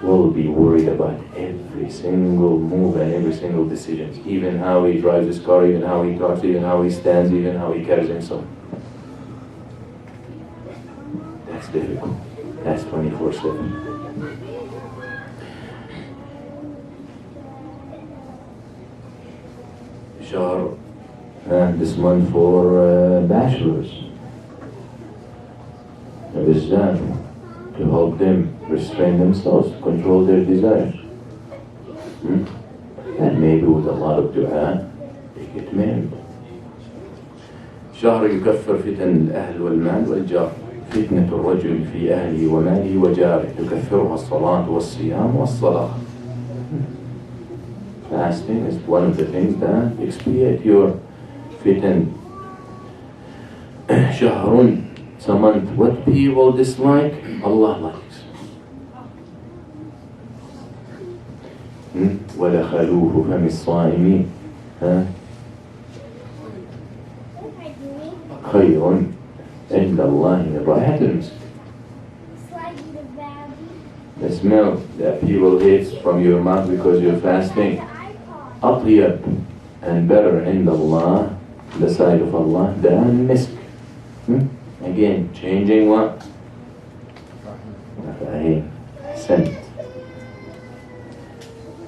will be worried about every single move and every single decision. Even how he drives his car, even how he talks, even how he stands, even how he carries himself. That's difficult. That's 24/7. شهر this month for bachelors بالذات to help them restrain themselves, control their desires. And maybe with a lot of dua they get married. شهر يكفر فتن الأهل والمال والجار. فتنة الرجل في أهله وماله وجاره تكفرها الصلاة والصيام والصلاة. Fasting is one of the things that expiate your fitan. شهر, it's a month. What people dislike, Allah likes. ودخلوه فم الصائمين خير عند الله من رائحة المسك. The smell that people hate from your mouth because you're fasting, أطيب and better عند الله, the sight of Allah, than misk. Again, changing what? Scent.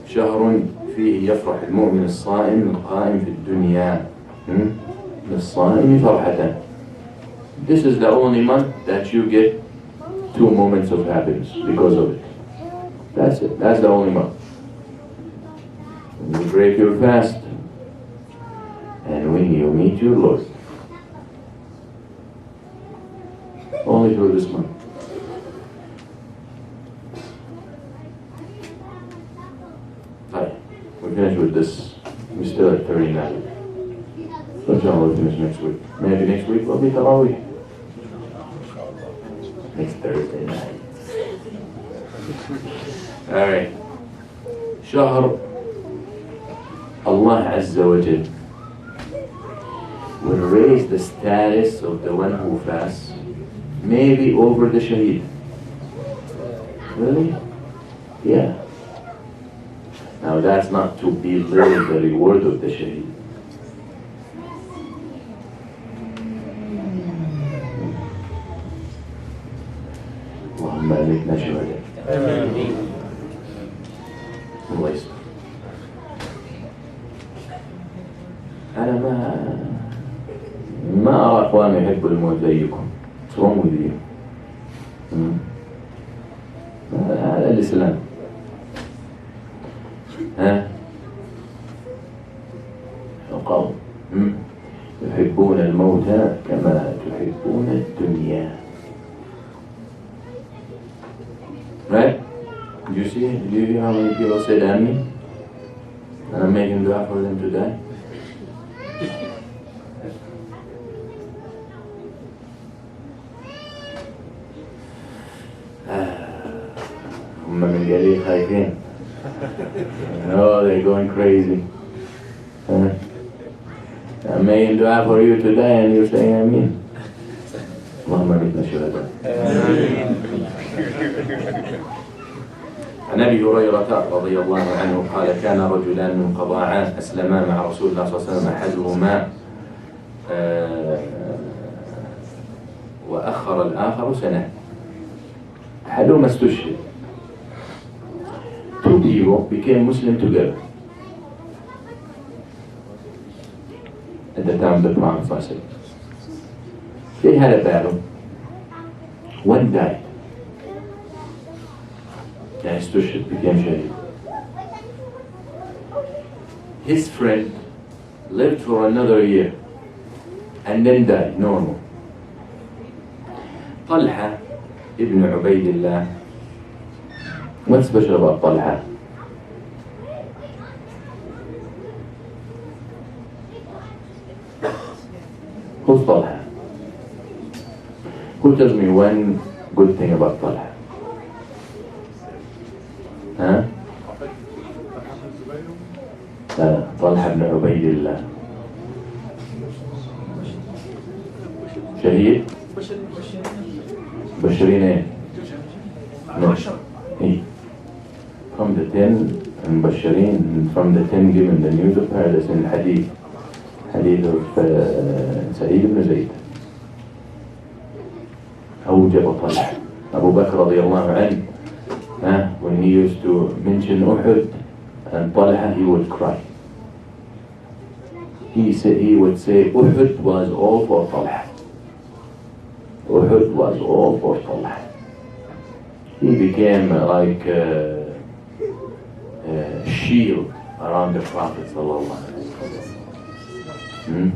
شهر فيه يفرح المؤمن الصائم القائم في الدنيا. للصائم فرحة. This is the only month that you get 2 moments of happiness because of it. That's it. That's the only month. When you break your fast and when you meet your Lord. Only through this month. Right. We're finished with this. We're still at 39. Inshallah we'll finish next week. Maybe next week will be Tarawih. Next Thursday night. Alright. شهر Allah Azza wa Jal will raise the status of the one who fasts, maybe over the shaheed. Really? Yeah. Now that's not to belittle the reward of the shaheed. اللهم أمتنا شهداء. الله يستر. أنا ما أرى أخواني يحبوا الموت زيكم. What's wrong with you? هذا الإسلام. القوم يحبون الموت كما تحبون الدنيا. Right? Did you see? Did you hear how many people said Amin? And I'm making dua for them to die. هم من قليل خايفين. Oh, they're going crazy. I'm making dua for you to die and you're saying Amin. اللهم أمتنا شهداء. عن أبي هريرة رضي الله عنه قال كان رجلان من قضاعان أسلما مع رسول الله صلى الله عليه وسلم أحدهما وأخر الآخر سنة. أحدهما استشهد. 2 people became Muslim together at the time of the Prophet sallallahu alaihi wasallam. They had a battle. One died. And استشهد, became shaheed. His friend lived for another year and then died normal. طلحة ibn Ubaydillah. What's special about Talha? Who's Talha? Who tells me one good thing about Talha? ها؟ طلحة بن عبيد الله شهيد بشرين ايه؟ from the 10 مبشرين from the 10 given the news of paradise in الحديث حديث سعيد بن زيد. أوجب طلحة. أبو بكر رضي الله عنه when he used to mention Uhud and Talha, he would cry. he would say, Uhud was all for Talha. Uhud was all for Talha. He became like a shield around the Prophet sallallahu alaihi wasallam.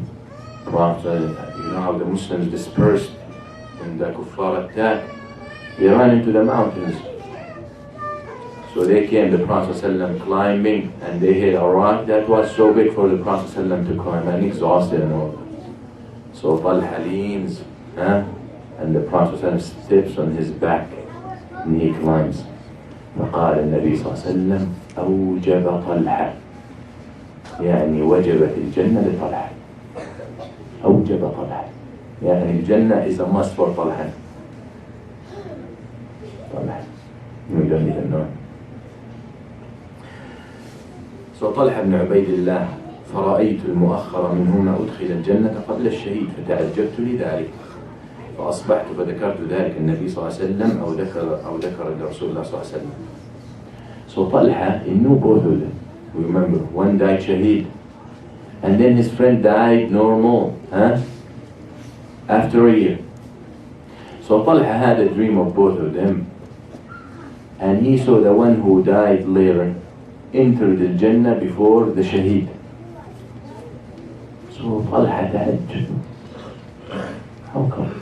Prophet, you know how the Muslims dispersed when the kuffar attacked? They ran into the mountains. So they came, the Prophet ﷺ climbing, and they hit a rock that was so big for the Prophet ﷺ to climb, and exhausted and all. So Talha leans, and the Prophet ﷺ steps on his back, and he climbs. فقال النبي صلى الله عليه وسلم أوجب طلحة، يعني وجبت الجنة لطلحة. أوجب طلحة، يعني الجنة is a must for طلحة. طلحة, we don't even know. So طلحة بن عبيد الله، فرأيت المؤخر منهما أدخل الجنة قبل الشهيد فتعجبت لذلك، فأصبحت فذكرت ذلك النبي صلى الله عليه وسلم أو ذكر الرسول الله صلى الله عليه وسلم. So طلحة, he knew both of them. Remember, one died shaheed, and then his friend died normal, after a year. So طلحة had a dream of both of them, and he saw the one who died later entered the Jannah before the shaheed. So طلحة تعجب. How come?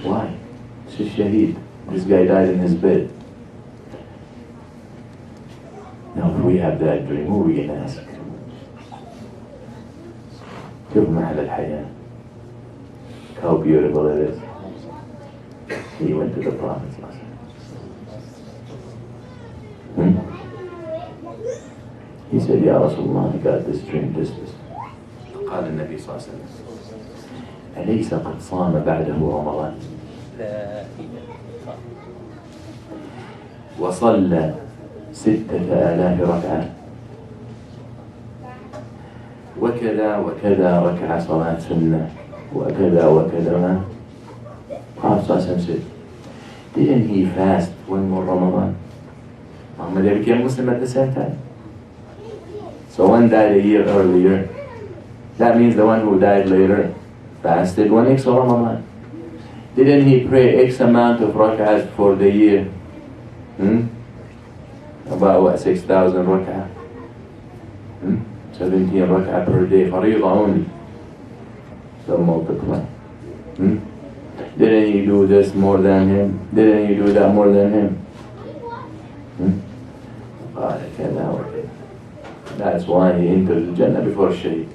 Why? It's a shaheed. This guy died in his bed. Now if we have that dream, who are we going to ask? شوف محل الحياة. How beautiful it is. He went to the Prophet. He said, Ya Rasulullah, I got this dream, this. قال النبي صلى الله عليه وسلم أليس قد صام بعده رمضان وصلى 6,000 ركعة وكذا وكذا ركعة صلاة سنة وكذا وكذا. Prophet صلى الله عليه وسلم said, didn't he fast one more Ramadan? Muhammad became Muslim at the same time. So one died a year earlier. That means the one who died later fasted one extra Ramadan. Didn't he pray X amount of rak'ahs for the year? About what, 6,000 rak'ah? 17 rak'ah per day, fariḍah only. So multiply. Didn't he do this more than him? Didn't he do that more than him? That's why he entered the Jannah before Shaheed.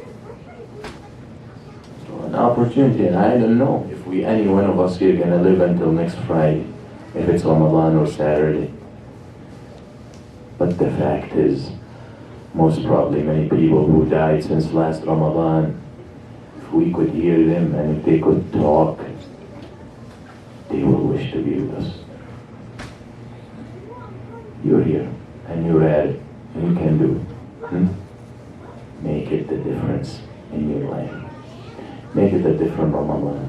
So an opportunity, and I don't know if any one of us here gonna live until next Friday, if it's Ramadan or Saturday. But the fact is, most probably many people who died since last Ramadan, if we could hear them and if they could talk, they will wish to be with us. You're here and you're at it and you can do it. Make it the difference in your life. Make it a different Ramadan.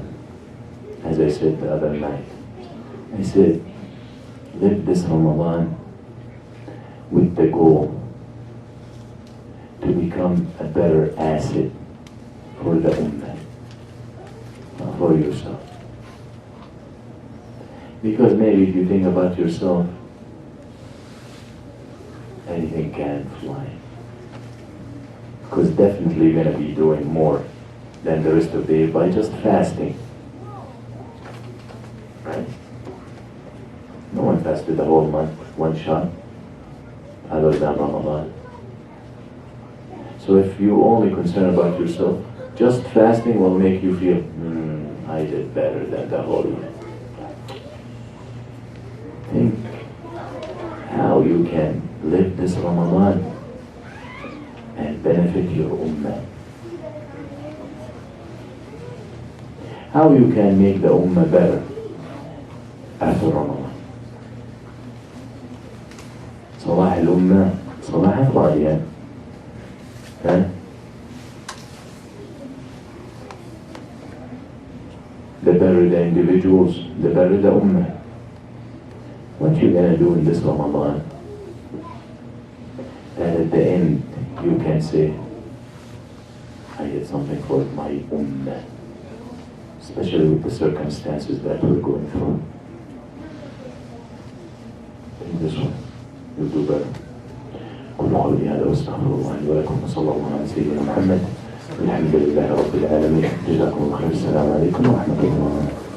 As I said the other night, I said, live this Ramadan with the goal to become a better asset for the Ummah, not for yourself. Because maybe if you think about yourself, anything can fly. Because definitely you're going to be doing more than the rest of the year by just fasting. Right? No one fasted the whole month, one shot, other than Ramadan. So if you only concern about yourself, just fasting will make you feel, I did better than the whole year. Think how you can live this Ramadan and benefit your Ummah. How you can make the Ummah better after Ramadan. صلاح الأمة صلاح أفرادها. The better the individuals, the better the Ummah. What you gonna do in this Ramadan? And at the end, you can say, I did something for my ummah, especially with the circumstances that we're going through. In this one, you'll do better. قل قولي هذا واستغفر الله لي ولكم وصلى الله على سيدنا محمد والحمد لله رب العالمين. جزاكم الله خير. السلام عليكم ورحمة الله.